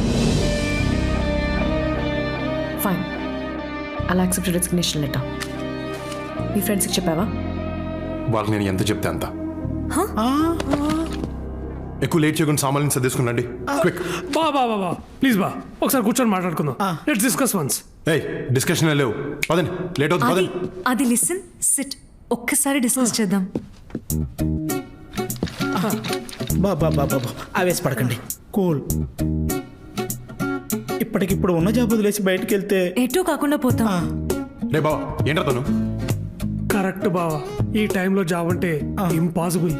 Fine, I'll accept resignation letter. మీ ఫ్రెండ్స్కి చెప్పావా? వాళ్ళకి నేను ఎంత చెప్తే అంత. ఎక్కువ లేట్ చేయకుండా సామాన్యం సర్దేసుకున్నాండి. క్విక్. బా ప్లీజ్ బా, ఒకసారి కూర్చొని మాట్లాడుకుందాం. Let's discuss once. ఏయ్ డిస్కషన్ లేవు, పదండి. లేట్ అవుతుంది, పదండి. అది లిసన్, సిట్. ఒక్కసారి డిస్కస్ చేద్దాం. బాబా ఆవేశపడకండి, కూల్. ఇప్పటికిప్పుడు ఉన్న జాబ్ వదిలేసి బయటికి వెళ్తే ఎటూ కాకుండా పోతాం. రే బావా, ఏంట్రా తను? కరెక్ట్ బావా, ఈ టైంలో జాబ్ అంటే ఇంపాసిబుల్.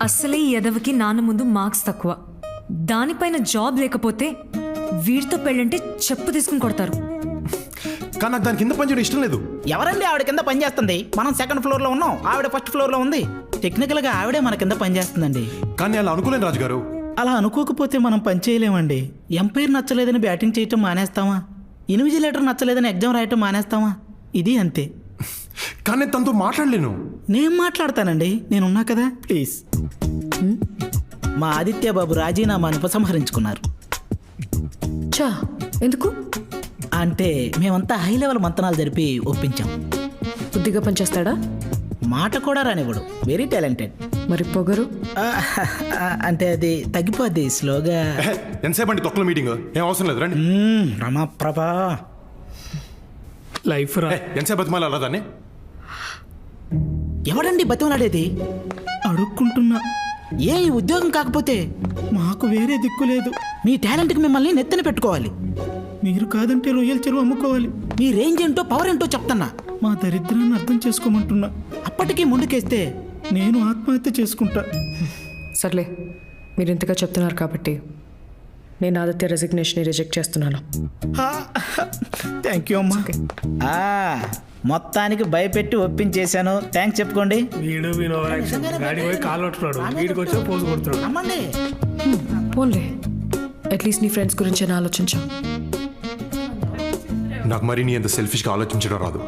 అసలే ఈ ఎదవకి నాన్న ముందు మార్క్స్ తక్కువ, దానిపైన జాబ్ లేకపోతే వీడితో పెళ్ళంటే చెప్పు తీసుకుని కొడతారు. కానీ నాకు దాని కింద పనిచేయడం ఇష్టం లేదు. ఎవరండి ఆవిడ కింద పని చేస్తుంది? మనం 2nd ఫ్లోర్ లో ఉన్నాం, ఆవిడ 1st ఫ్లోర్ లో ఉంది. టెక్నికల్ గా ఆవిడే మన కింద పని చేస్తుందండి. కానీ అలా అనుకోలేను రాజుగారు. అలా అనుకోకపోతే మనం పని చేయలేమండి. ఎంపైర్ నచ్చలేదని బ్యాటింగ్ చేయటం మానేస్తామా? ఇన్విజిలేటర్ నచ్చలేదని ఎగ్జామ్ రాయటం మానేస్తామా? ఇది అంతే. కానీ నేను తనతో మాట్లాడలేను. నేను మాట్లాడతానండి, నేనున్నా కదా. ప్లీజ్. మా ఆదిత్య బాబు రాజీనామాను ఉపసంహరించుకున్నారు. చా ఎందుకు? అంటే మేమంతా హై లెవెల్ మంతనాలు జరిపి ఒప్పించాం. బుద్ధిగా పనిచేస్తాడా? మాట కూడా రానివ్వడు. Very talented. మరి పొగరు? అంటే అది తగ్గిపోద్ది స్లోగా. ఎంతసేపు అండి తొక్కల మీటింగ్? ఏం అవసరం లేదు, రండి. రమాప్రభా లైఫ్ రా. ఎంతసేపు బతిమాలి అలా దాన్ని? ఎవడండి బతిమలాడేది? అడుక్కుంటున్నా. ఏ ఈ ఉద్యోగం కాకపోతే మాకు వేరే దిక్కు లేదు. మీ టాలెంట్కి మిమ్మల్ని నెత్తన పెట్టుకోవాలి. మీరు కాదంటే రొయ్యల చెరువు అమ్ముకోవాలి. మీ రేంజ్ ఏంటో పవర్ ఏంటో చెప్తున్నా. మా దరిద్రాన్ని అర్థం చేసుకోమంటున్నా. అప్పటికీ ముందుకేస్తే నేను ఆత్మహత్య చేసుకుంటా. సర్లే, మీరు ఇంతగా చెప్తున్నారు కాబట్టి నేను ఆదిత్య రెసిగ్నేషన్ రిజెక్ట్ చేస్తున్నాను. థ్యాంక్ యూ అమ్మా. మొత్తానికి భయపెట్టి ఒప్పించేశాను. థ్యాంక్స్ చెప్పుకోండి. వీడు గాడి పోయి కాలు పట్టుకున్నాడు, వీడికి వచ్చి పోజు కొడుతున్నాడు. అమ్మండి. పోన్లే, అట్లీస్ట్ నీ ఫ్రెండ్స్ గురించి అని ఆలోచించా. నాకు మరి నీ అంత సెల్ఫిష్గా ఆలోచించడం రాదు.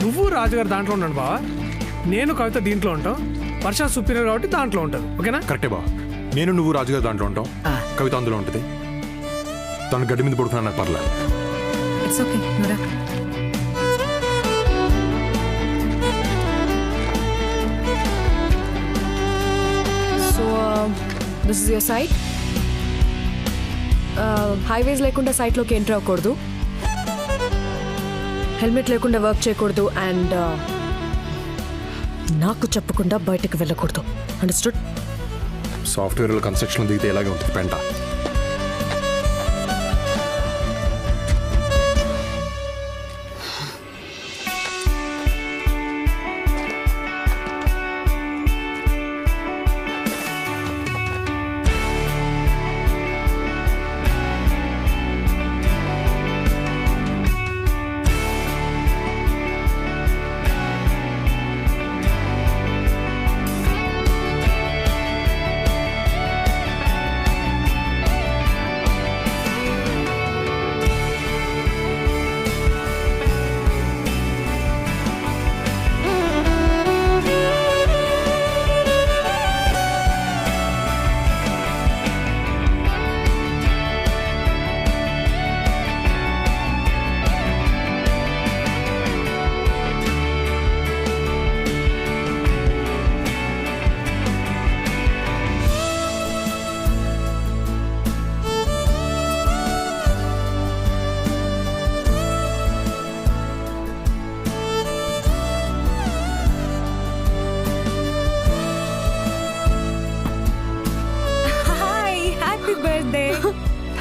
నువ్వు రాజుగారు దాంట్లో ఉన్నాడు బావా, నేను కవిత దీంట్లో ఉంటాం. వర్ష సుపీరియర్ కాబట్టి దాంట్లో ఉంటుంది. ఓకేనా? కరెక్టే బా. నేను నువ్వు రాజుగారు దాంట్లో ఉంటాం, కవిత అందులో ఉంటుంది. తను గడ్డి మీద పడుకున్నా నాకు పర్లేదు. ఇట్స్ ఓకే, నువ్వురా. So this is your site. హైవేస్ లేకుండా సైట్లోకి ఎంటర్ అవ్వకూడదు, హెల్మెట్ లేకుండా వర్క్ చేయకూడదు, అండ్ నాకు చెప్పకుండా బయటకు వెళ్ళకూడదు. అండర్స్టూడ్? సాఫ్ట్వేర్ కన్స్ట్రక్షన్ దిగితే ఎలాగే ఉంటుంది పెంట.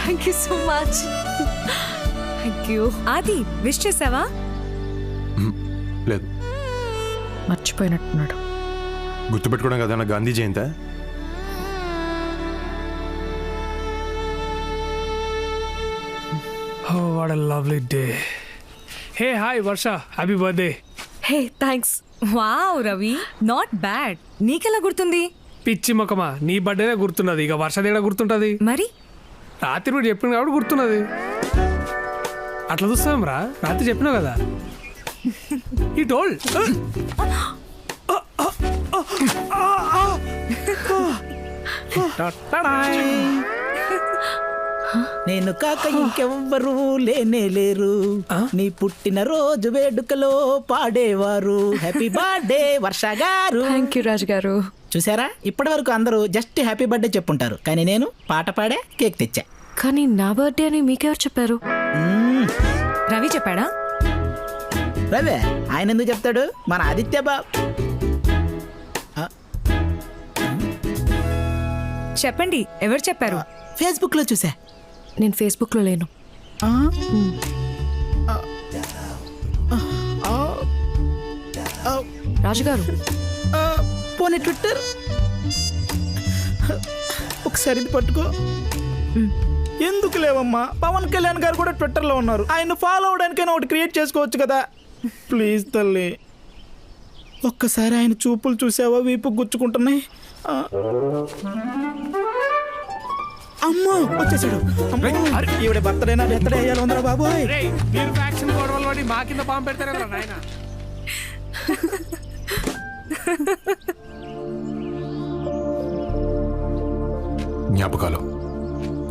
Thank you so much. Thank you. ఆది, విష్ చేసావా? లేదు, మర్చిపోయినట్టున్నాడు. గుర్తుపెట్టుకోవడం కదా నా గాంధీ జయంతి. Oh, what a lovely day. Hey, hi, Varsha. Happy birthday. Hey thanks. Wow Ravi, not bad. నీకెలా గుర్తుంది? పిచ్చి మొక్కమా, నీ బర్త్డేనే గుర్తున్నది, ఇక వర్షదేడా గుర్తుంటుంది? మరి రాత్రి కూడా చెప్పిన కాబట్టి గుర్తున్నది. అట్లా చూస్తాం రా, రాత్రి చెప్పినావు కదా. ఈ టోల్డ్ నేను కాక ఇంకెవ్వరూ లేనే లేరు, నీ పుట్టిన రోజు వేడుకలో పాడేవారు. హ్యాపీ బర్త్డే వర్ష గారు. థ్యాంక్ యూ రాజు గారు. చూసారా, ఇప్పటి వరకు అందరూ జస్ట్ హ్యాపీ బర్త్డే చెప్పుంటారు, కానీ నేను పాట పాడే కేక్ తెచ్చా. కానీ నా బర్త్డే అని మీకెవరు చెప్పారు? రవి చెప్పాడా? రవి ఆయన ఎందుకు చెప్తాడు, మన ఆదిత్య బాబు. చెప్పండి, ఎవరు చెప్పారు? ఫేస్బుక్ లో చూసా. నేను ఫేస్బుక్ లో లేను. రాజుగారు, పోనీ ట్విట్టర్ ఒకసారి ఇది పట్టుకో. ఎందుకు లేవమ్మా, పవన్ కళ్యాణ్ గారు కూడా ట్విట్టర్లో ఉన్నారు, ఆయన ఫాలో అవడానికైనా ఒకటి క్రియేట్ చేసుకోవచ్చు కదా. ప్లీజ్ తల్లి. ఒక్కసారి ఆయన చూపులు చూసావా వీపు గుచ్చుకుంటున్నాయి. ఆ. అమ్మో వచ్చేసాడు. అమ్మో, ఈవిడ బర్త్డేనా బెత్తడే అయ్యాలి ఉందరా బాబోయ్. రేయ్, మీరు ఫ్యాక్షన్ గొడవలు పడి మా కింద బాంబు పెడతారేమో నాయన. జ్ఞాపకాలు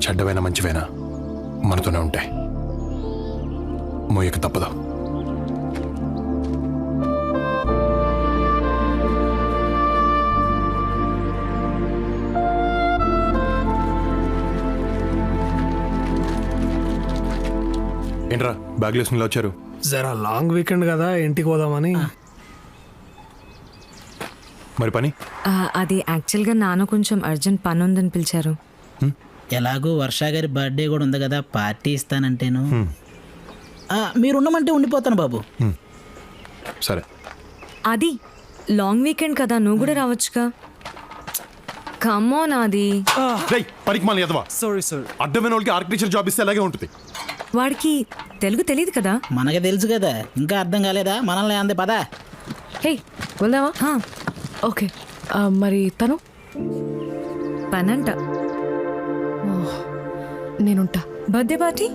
చెడ్డవైనా మంచివైనా మనతోనే ఉంటాయి. మోయక తప్పదు. ఏంట్రా బ్యాగ్ వేసుకుని వచ్చారు? జరా లాంగ్ వీకెండ్ కదా, ఇంటికి పోదామని. మరి పని? అది యాక్చువల్గా నాన్న కొంచెం అర్జెంట్ పని ఉందని పిలిచారు. ఎలాగో వర్ష గారి బర్త్డే కూడా ఉంది కదా, పార్టీ ఇస్తానంటేను. మీరు ఉండమంటే ఉండిపోతాను బాబు. సరే. అది లాంగ్ వీకెండ్ కదా, నువ్వు కూడా రావచ్చుగా. కమోన్ అది. పనికి మాలి ఎదవా. అడ్డమైన వాళ్ళకి ఆర్కిటెక్చర్ జాబ్ ఇస్తే అలాగే ఉంటుంది. వాడికి తెలుగు తెలియదు కదా. మనకి తెలుసు కదా, ఇంకా అర్థం కాలేదా? మనల్ని అంది పదా. హే వెళ్దామా? ఓకే, మరి తను పనంట. నేనుంటా. Birthday party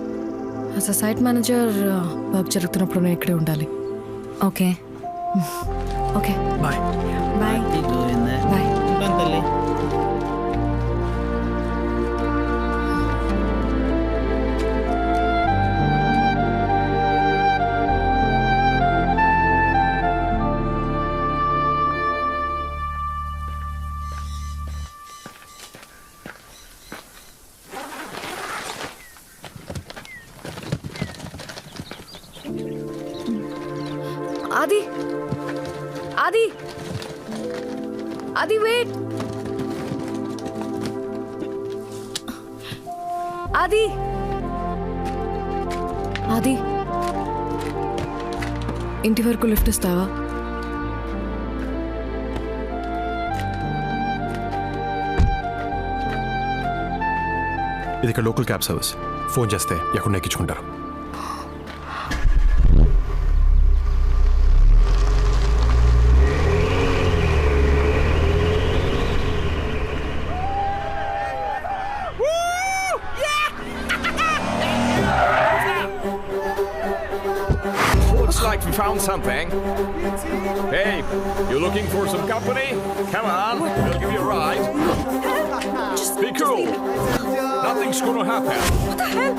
as a site manager work జరుగుతున్నప్పుడు నేను ఇక్కడే ఉండాలి. Okay okay bye. Bye. Bye. ఉంటాను తల్లి. ఆది ఆది ఆది వెయిట్. ఆది ఆది ఇంటి వరకు లిఫ్ట్ ఇస్తావా? ఇది ఇక్కడ లోకల్ క్యాబ్ సర్వీస్. ఫోన్ చేస్తే ఎక్కడ ఎక్కించుకుంటారు. Looks like we found something. Hey, you looking for some company? Come on, we'll give you a ride. Be cool. Nothing's gonna happen. What the hell?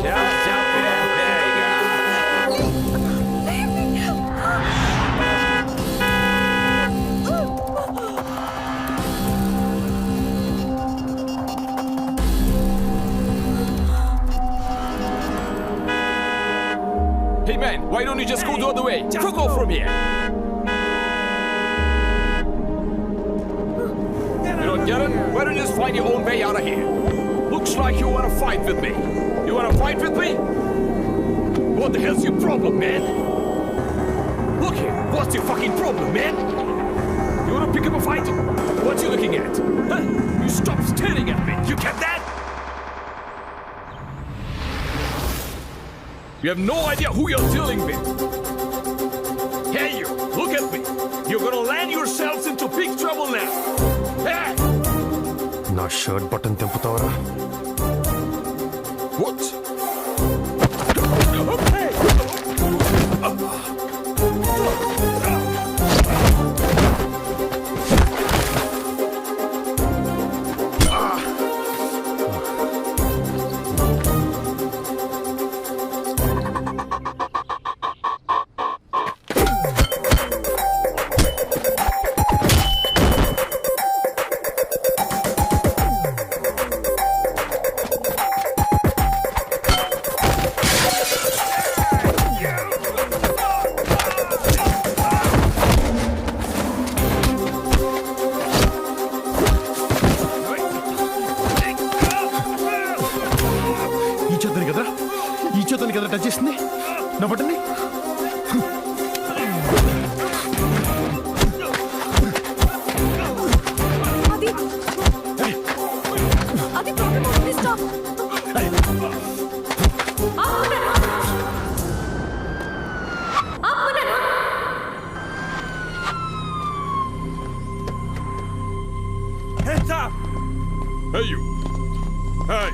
Just jump in. There you go. Hey man, why don't you just go the other way? Fuck off from here. You don't get it? Why don't you just find your own way out of here? Looks like you wanna fight with me. You wanna fight with me? What the hell's your problem, man? Look here, what's your fucking problem, man? You wanna pick up a fight? What you looking at? Huh? You stop staring at me. You get that? You have no idea who you're dealing with. Hey you, look at me. You're gonna land yourselves into big trouble now. Hey! నా షర్ట్ బటన్ తెంపుతావరా? What? Stop! Hey, you. Hey,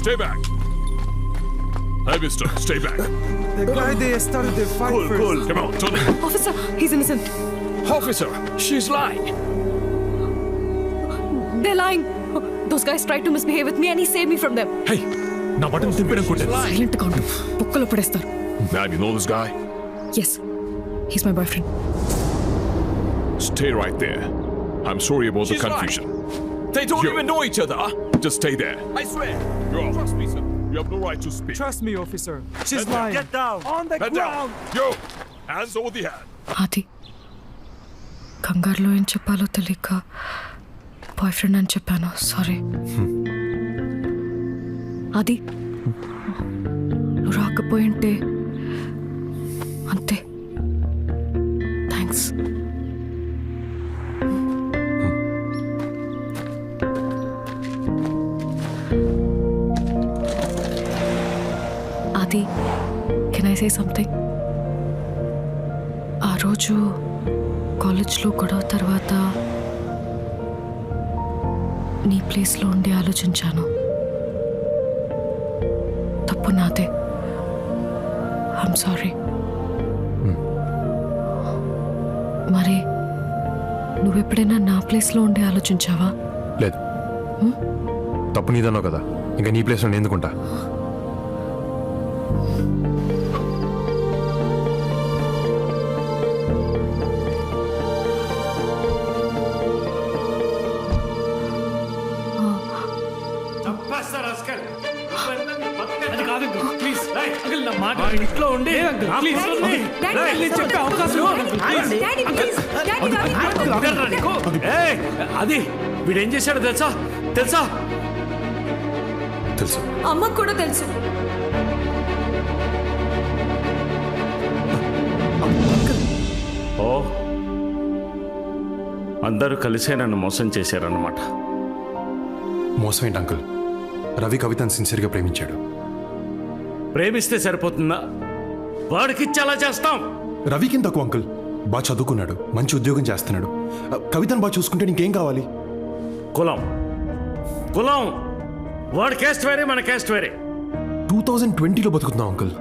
stay back. Hey, mister, stay back. The guy they started the fight Cool, cool. Come on, turn it. Officer, he's innocent. Officer, she's lying. They're lying. Those guys tried to misbehave with me and he saved me from them. హే నా బటన్ తిప్పిననుకుంటాను Silent గా ఉండు. బుక్కలో పడేస్తారు. Ma'am, you know this guy? Yes, he's my boyfriend. Stay right there. I'm sorry about the confusion. They don't even know each other. Just stay there. I swear. Trust me, sir. You have no right to speak. Trust me, officer. She's Head down. lying. Get down. On the Head ground. down. Yo, hands over the head. అది కంగారులో ఏం చెప్పాలో తెలియక బాయ్ ఫ్రెండ్ అని చెప్పాను. సారీ. అది నువ్వు రాకపోయింటే అంతే. థ్యాంక్స్. అది కెన్ ఐ సే సంథింగ్? ఆ రోజు కాలేజ్లో గొడవ తర్వాత నీ ప్లేస్లో ఉండి ఆలోచించాను. తప్పు నాదే. I'm sorry. మరి నువ్వెప్పుడైనా నా ప్లేస్లో ఉండి ఆలోచించావా? లేదు. తప్పు నీదన్నావు కదా, ఇంకా నీ ప్లేస్లో నేను ఎందుకుంటా? అది కాదు అంకుల్, ప్లీజ్ అంకుల్ నా మాట ఇంట్లో ఉండి ప్లీజ్ నేను చెప్పే అవకాశం ఇవ్వండి, ప్లీజ్. అది వీడేం చేశాడో తెలుసా? తెలుసా? తెలుసు. అమ్మకు కూడా తెలుసు. ఓ, అందరూ కలిసే నన్ను మోసం చేశారన్నమాట. మోసం ఏంటి అంకుల్? రవి కవితను సిన్సియర్గా ప్రేమించాడు. ప్రేమిస్తే సరిపోతుందా? వాడికిచ్చేలా చేస్తాం. రవికి తక్కువ అంకుల్, బాగా చదువుకున్నాడు, మంచి ఉద్యోగం చేస్తున్నాడు. కవితను బాగా చూసుకుంటే నీకేం కావాలి? కులం కులం వాడి క్యాస్ట్ వేరే, మన క్యాస్ట్ వేరే. 2020లో బతుకుతున్నాం అంకుల్.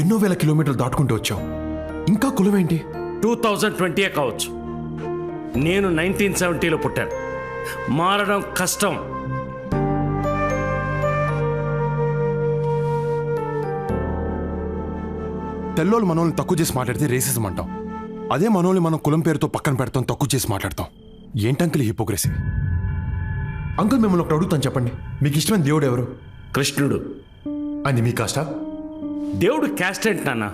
ఎన్నో వేల కిలోమీటర్లు దాటుకుంటూ వచ్చాం, ఇంకా కులం ఏంటి? 2020 కావచ్చు, నేను 1970లో పుట్టాను. మారడం కష్టం. తెల్లోళ్ళు మనోళ్ళని తక్కువ చేసి మాట్లాడితే రేసిజం అంటాం. అదే మనోళ్ళని మనం కులం పేరుతో పక్కన పెడతాం, తక్కువ చేసి మాట్లాడతాం. ఏంటంకుల్ హిపోక్రసీ? అంకుల్ మిమ్మల్ని ఒకటి అడుగుతాను, చెప్పండి, మీకు ఇష్టమైన దేవుడు ఎవరు? కృష్ణుడు. అది మీ కాస్టా? దేవుడు క్యాస్ట్ ఏంటి నాన్న?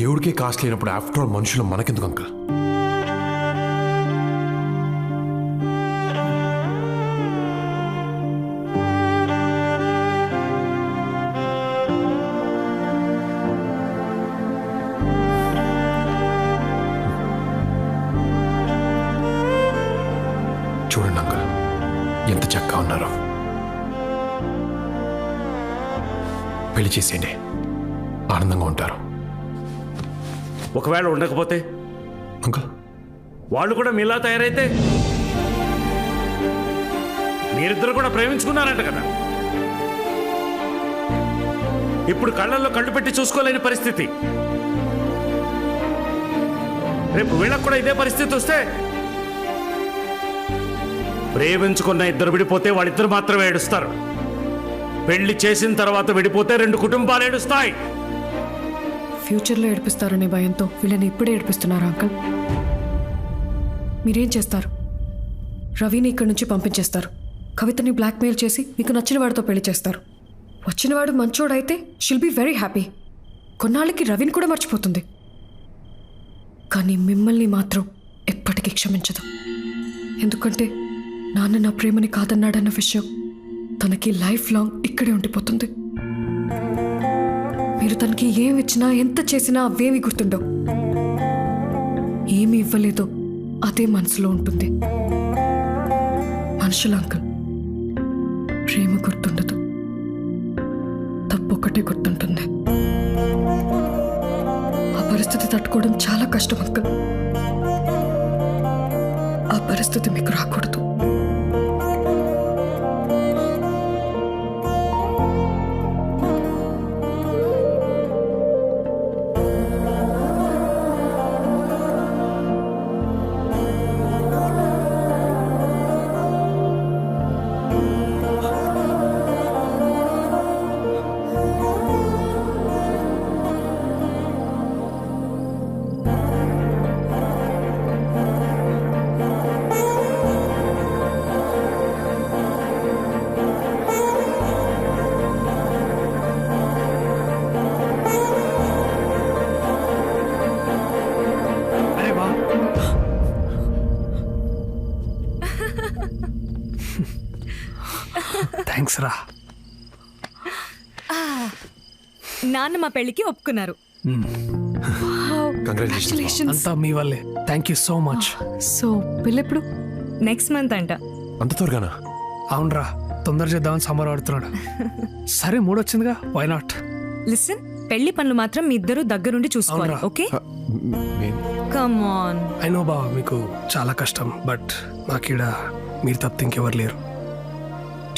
దేవుడికే కాస్ట్ లేనప్పుడు ఆఫ్టర్ ఆల్ మనుషులు మనకెందుకు అంకుల్? చూడండి అంకుల్, ఎంత చక్కగా ఉన్నారో. పెళ్లి చేసేయండి, ఆనందంగా ఉంటారు. ఒకవేళ ఉండకపోతే అంకుల్, వాళ్ళు కూడా మీలా తయారైతే? మీరిద్దరు కూడా ప్రేమించుకున్నారంట కదా. ఇప్పుడు కళ్ళల్లో కళ్ళు పెట్టి చూసుకోలేని పరిస్థితి. రేపు వీళ్ళకు కూడా ఇదే పరిస్థితి వస్తే, ప్రేమించుకున్న ఇద్దరు విడిపోతే వాళ్ళిద్దరు మాత్రమే ఏడుస్తారు. పెళ్లి చేసిన తర్వాత విడిపోతే 2 కుటుంబాలు ఏడుస్తాయి. ఫ్యూచర్లో ఏడిపిస్తారనే భయంతో వీళ్ళని ఇప్పుడే ఏడిపిస్తున్నారు అంకుల్. మీరేం చేస్తారు? రవిని ఇక్కడి నుంచి పంపించేస్తారు. కవితని బ్లాక్మెయిల్ చేసి మీకు నచ్చిన వాడితో పెళ్లి చేస్తారు. వచ్చినవాడు మంచోడైతే షిల్ బీ వెరీ హ్యాపీ. కొన్నాళ్ళకి రవిని కూడా మర్చిపోతుంది. కానీ మిమ్మల్ని మాత్రం ఎప్పటికీ క్షమించదు. ఎందుకంటే నాన్న నా ప్రేమని కాదన్నాడన్న విషయం తనకి లైఫ్ లాంగ్ ఇక్కడే ఉండిపోతుంది. మీరు తనకి ఏమి ఇచ్చినా, ఎంత చేసినా అవేమి గుర్తుండవు. ఏమి ఇవ్వలేదో అదే మనసులో ఉంటుంది. మనుషుల అంకుల్, ప్రేమ గుర్తుండదు, తప్పొక్కటే గుర్తుంటుంది. ఆ పరిస్థితి తట్టుకోవడం చాలా కష్టం అంకుల్. ఆ పరిస్థితి మీకు రాకూడదు. థ్యాంక్స్ రా. నాన్న మా పెళ్ళికి ఒప్పుకున్నారు. కంగ్రాచులేషన్. అంతా మీ వల్లే. Thank you so much. So పెళ్ళెప్పుడు? నెక్స్ట్ మంత్ అంట. అంత త్వరగానా? అవునరా, తొందర చేద్దామని సమ్మర్ ఆడుతున్నాడు. సరే మూడొచ్చిందిగా, వై నాట్? లిసన్, పెళ్లి పనులు మాత్రం మీ ఇద్దరు దగ్గరుండి చూసుకోవాలి, అవునరా. Okay? Come on. I know బావ, మీకు చాలా కష్టం, బట్ నాకీడ మీరు తప్ప ఇంకెవరు లేరు.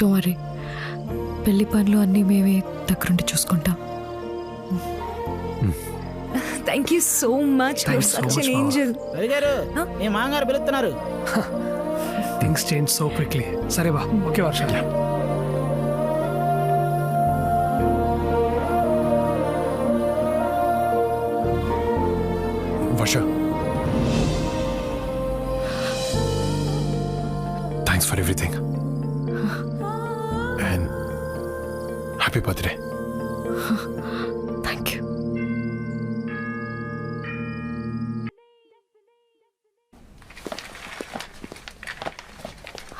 డోంట్ వరీ, పెళ్లి పనులు అన్నీ మేమే దగ్గరుండి చూసుకుంటాం. Thank you so much. Thanks so such much, ఎన్ Baba. ఏంజెల్. గారు మీ మామగారు పిలుస్తున్నారు. Things change so quickly. సరే బా, okay Varsha. Varsha, thanks for everything and happy birthday. Thank you.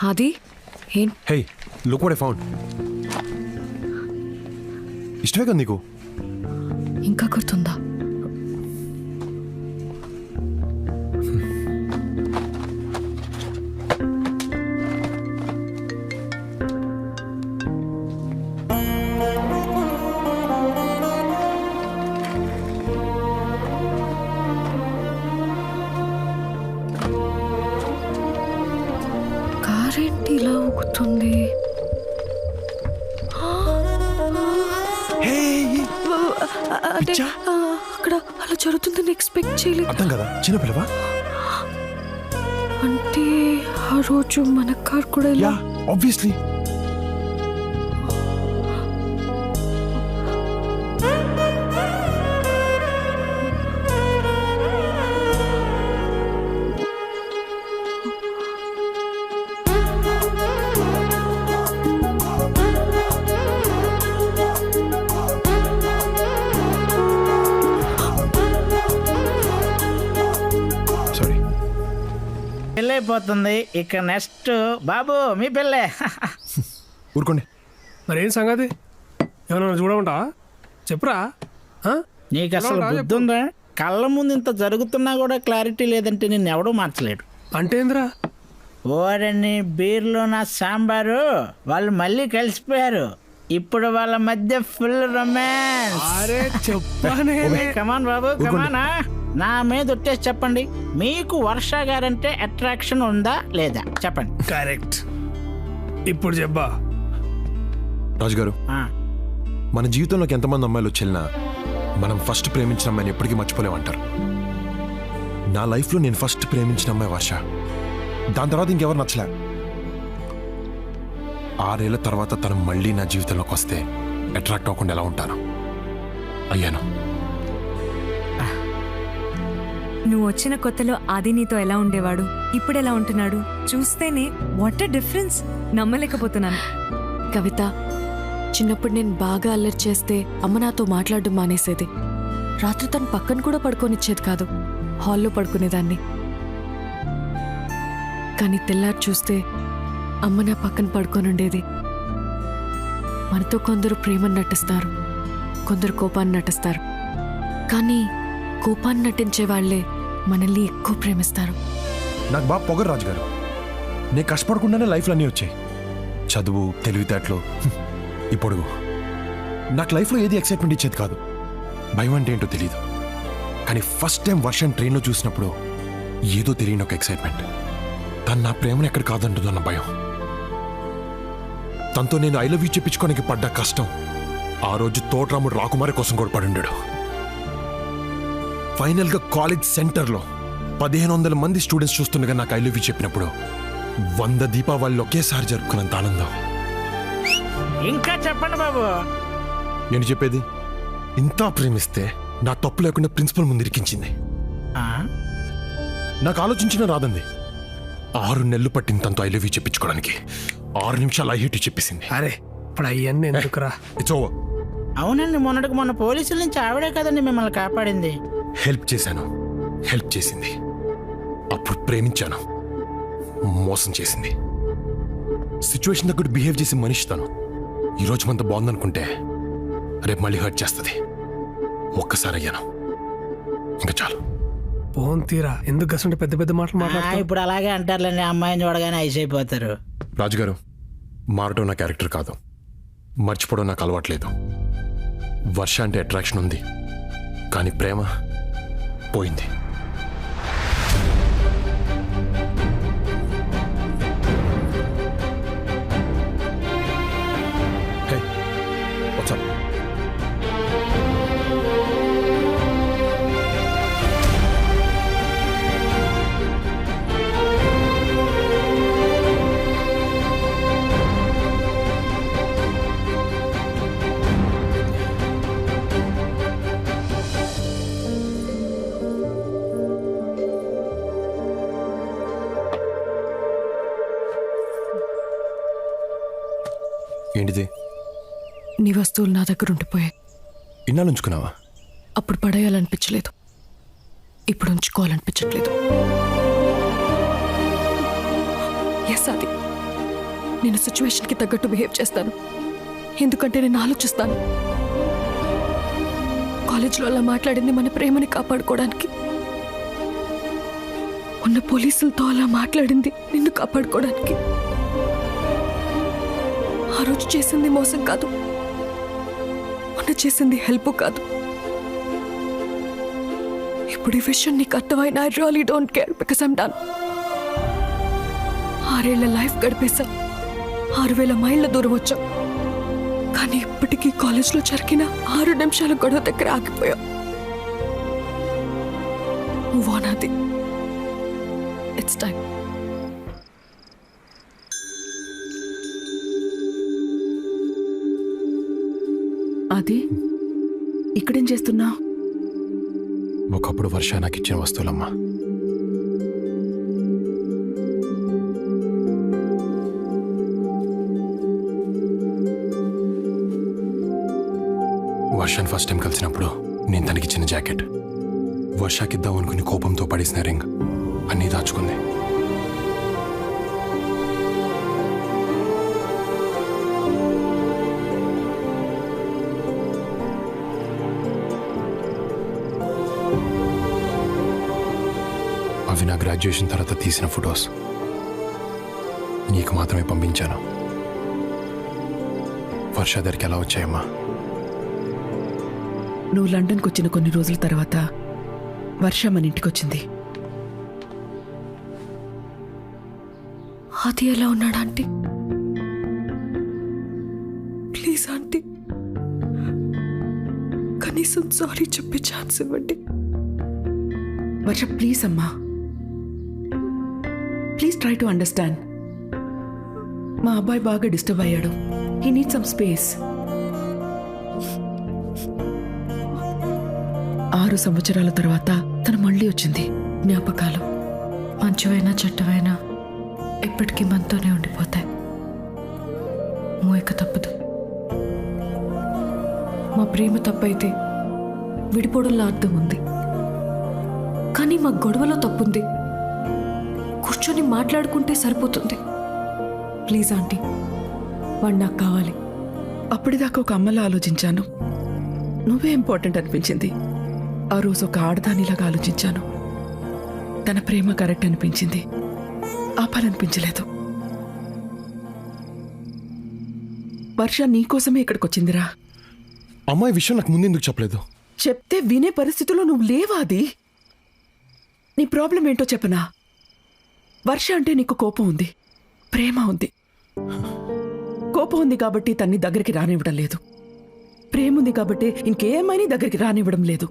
అది ఏం? Hey, look what I found. ఇష్టమే కదా నీకు? ఇంకా గుర్తుందా? కారేంటి ఇలా ఊగుతుంది? అంటే అక్కడ అలా జరుగుతుందని ఎక్స్పెక్ట్ చేయలేదు. అర్థం కదా, చిన్నపిల్లవా? అంటే ఆ రోజు మన కార్ కూడా ఇలా. ఆబ్వియస్లీ. పెళ్ళైపోతుంది ఇక నెక్స్ట్ బాబు మీ పెళ్ళే. ఊరుకోండి. మరేం సంగతి? ఏమన్నా చూడమంటావా? చెప్పురా. నీకు అసలు బుద్ధి ఉందా? కళ్ళ ముందు ఇంత జరుగుతున్నా కూడా క్లారిటీ లేదంటే నిన్ను ఎవడూ మార్చలేడు. అంటే ఏంద్రా? ఓరని బీర్లో నా సాంబారు వాళ్ళు మళ్ళీ కలిసిపోయారు. ఇప్పుడు వాళ్ళ మధ్య ఫుల్ రొమాన్స్. అరే చెప్పానే. కమాన్ బాబు కమానా, నా మీద ఒట్టేసి చెప్పండి, మీకు వర్ష గారంటే అట్రాక్షన్ ఉందా లేదా చెప్పండి. కరెక్ట్. ఇప్పుడు చెప్పా. రాజుగారు, మన జీవితంలోకి ఎంతమంది అమ్మాయిలు వచ్చేనా మనం ఫస్ట్ ప్రేమించిన అమ్మాయిని ఎప్పటికీ మర్చిపోలేమంటారు. నా లైఫ్లో నేను ఫస్ట్ ప్రేమించిన అమ్మాయి వర్ష. దాని తర్వాత ఇంకెవరు నచ్చలే. 6 ఏళ్ల తర్వాత తను మళ్ళీ నా జీవితంలోకి వస్తే అట్రాక్ట్ అవ్వకుండా ఎలా ఉంటాను? అయ్యాను. నువ్వు వచ్చిన కొత్తలో ఆది నీతో ఎలా ఉండేవాడు, ఇప్పుడు ఎలా ఉంటున్నాడు చూస్తేనే వాట్ ఎ డిఫరెన్స్. నమ్మలేకపోతున్నాను. కవిత, చిన్నప్పుడు నేను బాగా అల్లరి చేస్తే అమ్మ నాతో మాట్లాడడం మానేసేది. రాత్రి తను పక్కన కూడా పడుకోనిచ్చేది కాదు, హాల్లో పడుకునేదాన్ని. కానీ తెల్లారి చూస్తే అమ్మ నా పక్కన పడుకోనుండేది. మనతో కొందరు ప్రేమను నటిస్తారు, కొందరు కోపాన్ని నటిస్తారు. కానీ కోపాన్ని నటించే వాళ్లే మనల్ని ఎక్కువ ప్రేమిస్తారు. నాకు బాగా పొగరు రాజుగారు. నేను కష్టపడకుండానే లైఫ్లో అన్నీ వచ్చాయి. చదువు, తెలివితేటలు, ఈ పొడుగు. నాకు లైఫ్లో ఏది ఎక్సైట్మెంట్ ఇచ్చేది కాదు. భయం అంటే ఏంటో తెలియదు. కానీ ఫస్ట్ టైం వర్షం ట్రైన్లో చూసినప్పుడు ఏదో తెలియని ఒక ఎక్సైట్మెంట్. తను నా ప్రేమను ఎక్కడ కాదంటుందన్న భయం. తనతో నేను ఐ లవ్ యూ చెప్పించుకోనికి పడ్డ కష్టం ఆ రోజు తోటరాముడు రాకుమారి కోసం కూడా పడుండాడు. ఫైనల్గా కాలేజ్ సెంటర్లో 1500 మంది స్టూడెంట్స్ చూస్తుండగా నాకు ఐ లవ్ యూ చెప్పినప్పుడు 100 దీపావళిలో ఒకేసారి జరుపుకున్నంత ఆనందం. ఇంకా చెప్పండి బాబు. నేను చెప్పేది, ఇంత ప్రేమిస్తే నా తప్పు లేకుండా ప్రిన్సిపల్ ముందు ఇరికించింది. నాకు ఆలోచించిన రాదండి. 6 నెలలు పట్టింది తనతో ఐ లవ్ యూ చెప్పించుకోవడానికి. 6 నిమిషాలు ఐ హేట్ యూ చెప్పేసింది. అరే ఇప్పుడు అవన్నీ ఎందుకురా? It's over. అవునండి, మొన్నటికి మొన్న పోలీసుల నుంచి ఆవిడే కదండి మిమ్మల్ని కాపాడింది. హెల్ప్ చేశాను, హెల్ప్ చేసింది. అప్పుడు ప్రేమించాను, మోసం చేసింది. సిచ్యువేషన్ తగ్గట్టు బిహేవ్ చేసి మనిషి తను. ఈరోజు మనతో బాగుందనుకుంటే రేపు మళ్ళీ హర్ట్ చేస్తుంది. ఒక్కసారి అయ్యాను, ఇంకా చాలు. పోన్ తీరా, ఎందుకు గసంటే పెద్ద పెద్ద మాటలు మాట్లాడుతున్నా? ఇప్పుడు అలాగే అంటారులేండి, అమ్మాయిని చూడగానే ఐస్ అయిపోతారు. రాజుగారు, మారటం నా క్యారెక్టర్ కాదు, మర్చిపోవడం నాకు అలవాట్లేదు. వర్ష అంటే అట్రాక్షన్ ఉంది, కానీ ప్రేమ పోయింది. Hey, what's up? ఏంటిది? నీ వస్తువులు నా దగ్గర ఉండిపోయాయి. ఇన్నాళ్ళు ఉంచుకున్నావా? అప్పుడు పడేయాలనిపించలేదు, ఇప్పుడు ఉంచుకోవాలనిపించట్లేదు. ఎస్ అది, నేను సిచ్యువేషన్కి తగ్గట్టు బిహేవ్ చేస్తాను, ఎందుకంటే నేను ఆలోచిస్తాను. కాలేజ్లో అలా మాట్లాడింది మన ప్రేమని కాపాడుకోవడానికి, ఉన్న పోలీసులతో అలా మాట్లాడింది నిన్ను కాపాడుకోవడానికి. ఆ రోజు చేసింది మోసం కాదు, మొన్న చేసింది హెల్ప్ కాదు. ఇప్పుడు ఈ విషయం నీకు అర్థమైనా I really don't care, because I'm done. 6 ఏళ్ల లైఫ్ గడిపేశా, 6000 మైళ్ళ దూరం వచ్చాం, కానీ ఇప్పటికీ కాలేజ్లో జరిగిన 6 నిమిషాల గొడవ దగ్గర ఆగిపోయాం. మూవ్ ఆన్ ఆది, ఇట్స్ టైం. అది ఇక్కడేం చేస్తున్నా? ఒకప్పుడు వర్ష నాకు ఇచ్చిన వస్తువులమ్మా. వర్షాన్ని ఫస్ట్ టైం కలిసినప్పుడు నేను తనకిచ్చిన జాకెట్, వర్షాకిద్దాం అనుకుని కోపంతో పడేసిన రింగ్ అన్నీ దాచుకుంది. అవి నా గ్రాడ్యుయేషన్ తర్వాత తీసిన ఫొటోస్, నీకు మాత్రమే పంపించాను. వర్ష దగ్గరికి ఎలా వచ్చాయమ్మా? నువ్వు లండన్కి వచ్చిన కొన్ని రోజుల తర్వాత వర్ష మన ఇంటికి వచ్చింది. అది ఎలా ఉన్నాడు ఆంటీ? ప్లీజ్ ఆంటీ, కనీసం సారీ చెప్పే ఛాన్స్ ఇవ్వండి. వర్ష ప్లీజ్ అమ్మా, ప్లీజ్ ట్రై టు అండర్స్టాండ్. మా అబ్బాయి బాగా డిస్టర్బ్ అయ్యాడు, హీ నీడ్ సమ్ స్పేస్. 6 సంవత్సరాల తర్వాత తను మళ్ళీ వచ్చింది. జ్ఞాపకాలు మంచివైనా చెడ్డవైనా ఎప్పటికీ మనతోనే ఉండిపోతాయి. మోయక తప్పదు. మా ప్రేమ తప్పైతే విడిపోవడంలో అర్థం ఉంది, కానీ మా గొడవలో తప్పుంది. కూర్చొని మాట్లాడుకుంటే సరిపోతుంది. ప్లీజ్ ఆంటీ, వాడు నాకు కావాలి. అప్పటిదాకా ఒక అమ్మలా ఆలోచించాను, నువ్వే ఇంపార్టెంట్ అనిపించింది. ఆ రోజు ఒక ఆడదానిలాగా ఆలోచించాను. తన ప్రేమ కరెక్ట్ అనిపించింది, ఆపాలనిపించలేదు. వర్ష నీకోసమే ఇక్కడికి వచ్చిందిరా. అమ్మాయి విషయం నాకు ముందెందుకు చెప్పలేదు? చెప్తే వినే పరిస్థితిలో నువ్వు లేవా? అది నీ ప్రాబ్లం ఏంటో చెప్పనా? వర్ష అంటే నీకు కోపం ఉంది, ప్రేమ ఉంది. కోపం ఉంది కాబట్టి తన్ని దగ్గరికి రానివ్వడం లేదు, ప్రేమ ఉంది కాబట్టి ఇంకేమైనా దగ్గరికి రానివ్వడం లేదు.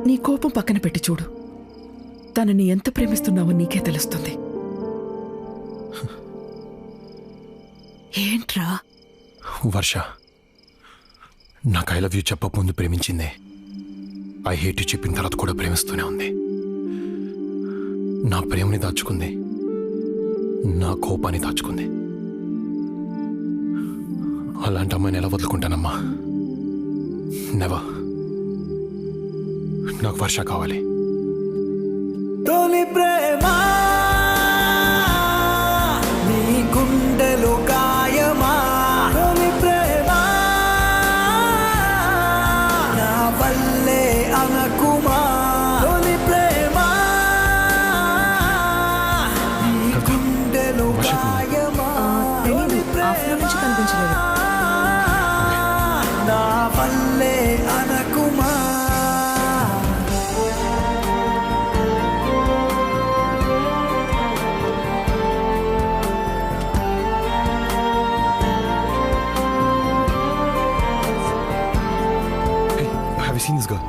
నీ కోపం పక్కన పెట్టి చూడు, తనని ఎంత ప్రేమిస్తున్నావో నీకే తెలుస్తుంది. ఏంట్రా? వర్ష నాకు ఐ లవ్ యూ చెప్పకముందు ప్రేమించిందే, ఐ హేట్ యూ చెప్పిన తర్వాత కూడా ప్రేమిస్తూనే ఉంది. నా ప్రేమని దాచుకుంది, నా కోపాన్ని దాచుకుంది. అలాంటి అమ్మాయిని ఎలా వదులుకుంటానమ్మా? నెవర్. నాకు వర్ష కావాలి. తొలి ప్రేమ చాలే అనకుమా. Have you seen this girl?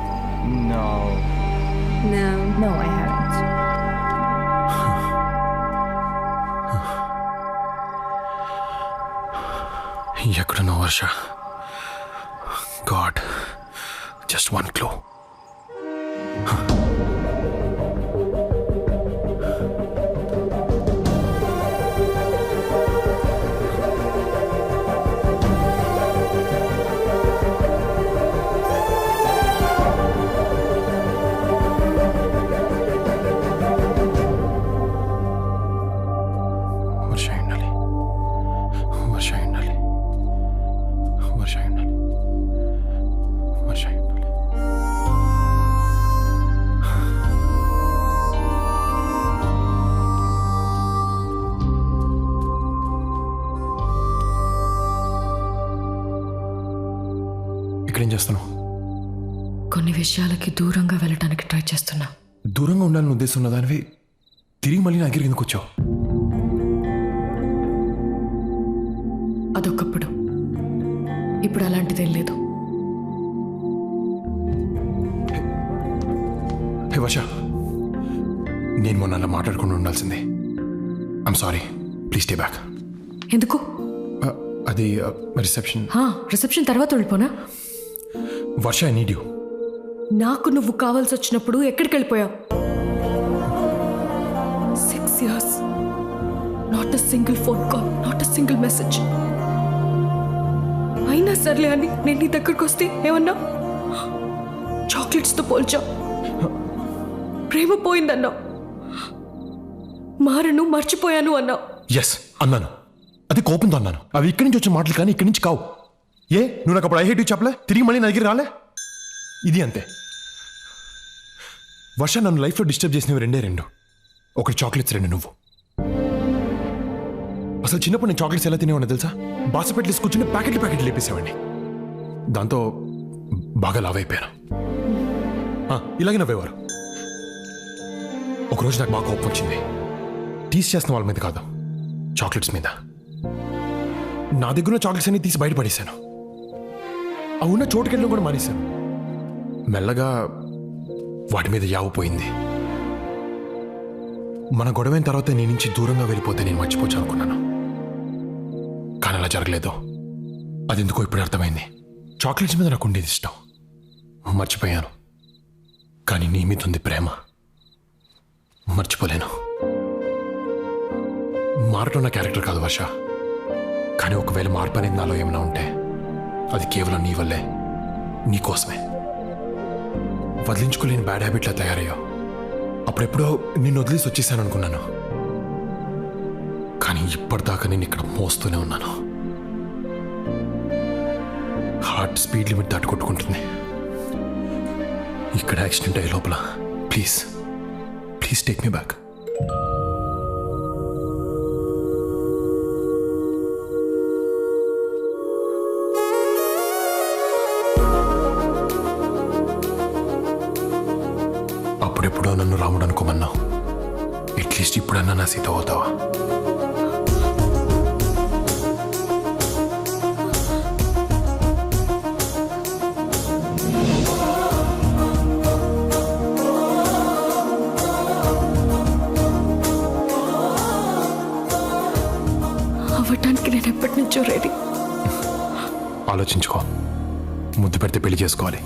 No, I haven't. ఎక్కడున్నా Varsha? God, just one clue. Varsha ఉండాలి, వర్ష ఉండాలి, వర్ష ఉండాలి, వర్ష ఉండాలి. ఇక్కడేం చేస్తున్నావు? కొన్ని విషయాలకి దూరంగా వెళ్ళటానికి ట్రై చేస్తున్నా. దూరంగా ఉండాలని ఉద్దేశం ఉన్న దానివి తిరిగి మళ్ళీ నా దగ్గరికి ఎందుకు వచ్చావు? అదొకప్పుడు, ఇప్పుడు అలాంటిదేం లేదు. హే వర్ష, నేను మొన్న అలా మాట్లాడుకుండా ఉండాల్సిందే. I'm sorry, please stay back. ఎందుకు? అది రిసెప్షన్. రిసెప్షన్ తర్వాత వెళ్ళిపోనా? వర్ష, ఐ నీడ్ యూ. నాకు నువ్వు కావాల్సి వచ్చినప్పుడు ఎక్కడికి వెళ్ళిపోయావు? 6 years, not a single phone call, not a single message. అయినా సర్లే అని నేను నీ దగ్గరకు వస్తే ఏమన్నా? చాక్లెట్స్తో పోల్చా. ప్రేమ పోయిందన్నావు, మారను మర్చిపోయాను అన్నావు. ఎస్ అన్నాను, అది కోపంతో అన్నాను. అవి ఇక్కడి నుంచి వచ్చే మాటలు కానీ ఇక్కడి నుంచి కావు. ఏ, నువ్వు నాకు అప్పుడు ఐ హేట్ యూ చెప్పలే, తిరిగి మళ్ళీ నా దగ్గర రాలే. ఇది అంతే. వర్ష, నన్ను లైఫ్లో డిస్టర్బ్ చేసినవి రెండు. ఒకటి చాక్లెట్స్, రెండు నువ్వు. అసలు చిన్నప్పుడు నేను చాక్లెట్స్ ఎలా తినేవాడిని తెలుసా? బాసపెట్లు కూర్చుని ప్యాకెట్లు లేపేసేవాడిని. దాంతో బాగా లావ్ అయిపోయాను. ఇలాగే నవ్వేవారు. ఒకరోజు నాకు బాగా కోపం వచ్చింది. టీస్ చేస్తున్న వాళ్ళ మీద కాదు, చాక్లెట్స్ మీద. నా దగ్గర ఉన్న చాక్లెట్స్ అన్ని తీసి బయటపడేశాను. ఆ ఉన్న చోటుకెళ్ళడం కూడా మానేశాను. మెల్లగా వాటి మీద యావపోయింది. మన గొడవైన తర్వాత నీ నుంచి దూరంగా వెళ్ళిపోతే నేను మర్చిపోవచ్చు అనుకున్నాను, కానీ అలా జరగలేదు. అది ఎందుకో ఇప్పుడు అర్థమైంది. చాక్లెట్స్ మీద నాకు ఉండేది ఇష్టం, మర్చిపోయాను. కానీ నీ మీద ఉంది ప్రేమ, మర్చిపోలేను. మారటం నా క్యారెక్టర్ కాదు వర్ష, కానీ ఒకవేళ మార్పు అనేది నాలో ఏమైనా ఉంటే అది కేవలం నీ వల్లే, నీ కోసమే. వదిలించుకోలేని బ్యాడ్ హ్యాబిట్లా తయారయ్యావు. అప్పుడెప్పుడో నిన్ను వదిలేసి వచ్చేసాను అనుకున్నాను, కానీ ఇప్పటిదాకా నేను ఇక్కడ మోస్తూనే ఉన్నాను. హార్ట్ స్పీడ్ లిమిట్ దాటుకొట్టుకుంటుంది. ఇక్కడ యాక్సిడెంట్ అయ్యే లోపల please please take me back. అప్పుడెప్పుడో నన్ను రాముడు అనుకోమన్నావు, అట్లీస్ట్ ఇప్పుడన్నా నా సీత అవుతావా? అవ్వటానికి నేను ఎప్పటి నుంచో రెడీ. ఆలోచించుకో, ముద్దు పెడితే పెళ్లి చేసుకోవాలి.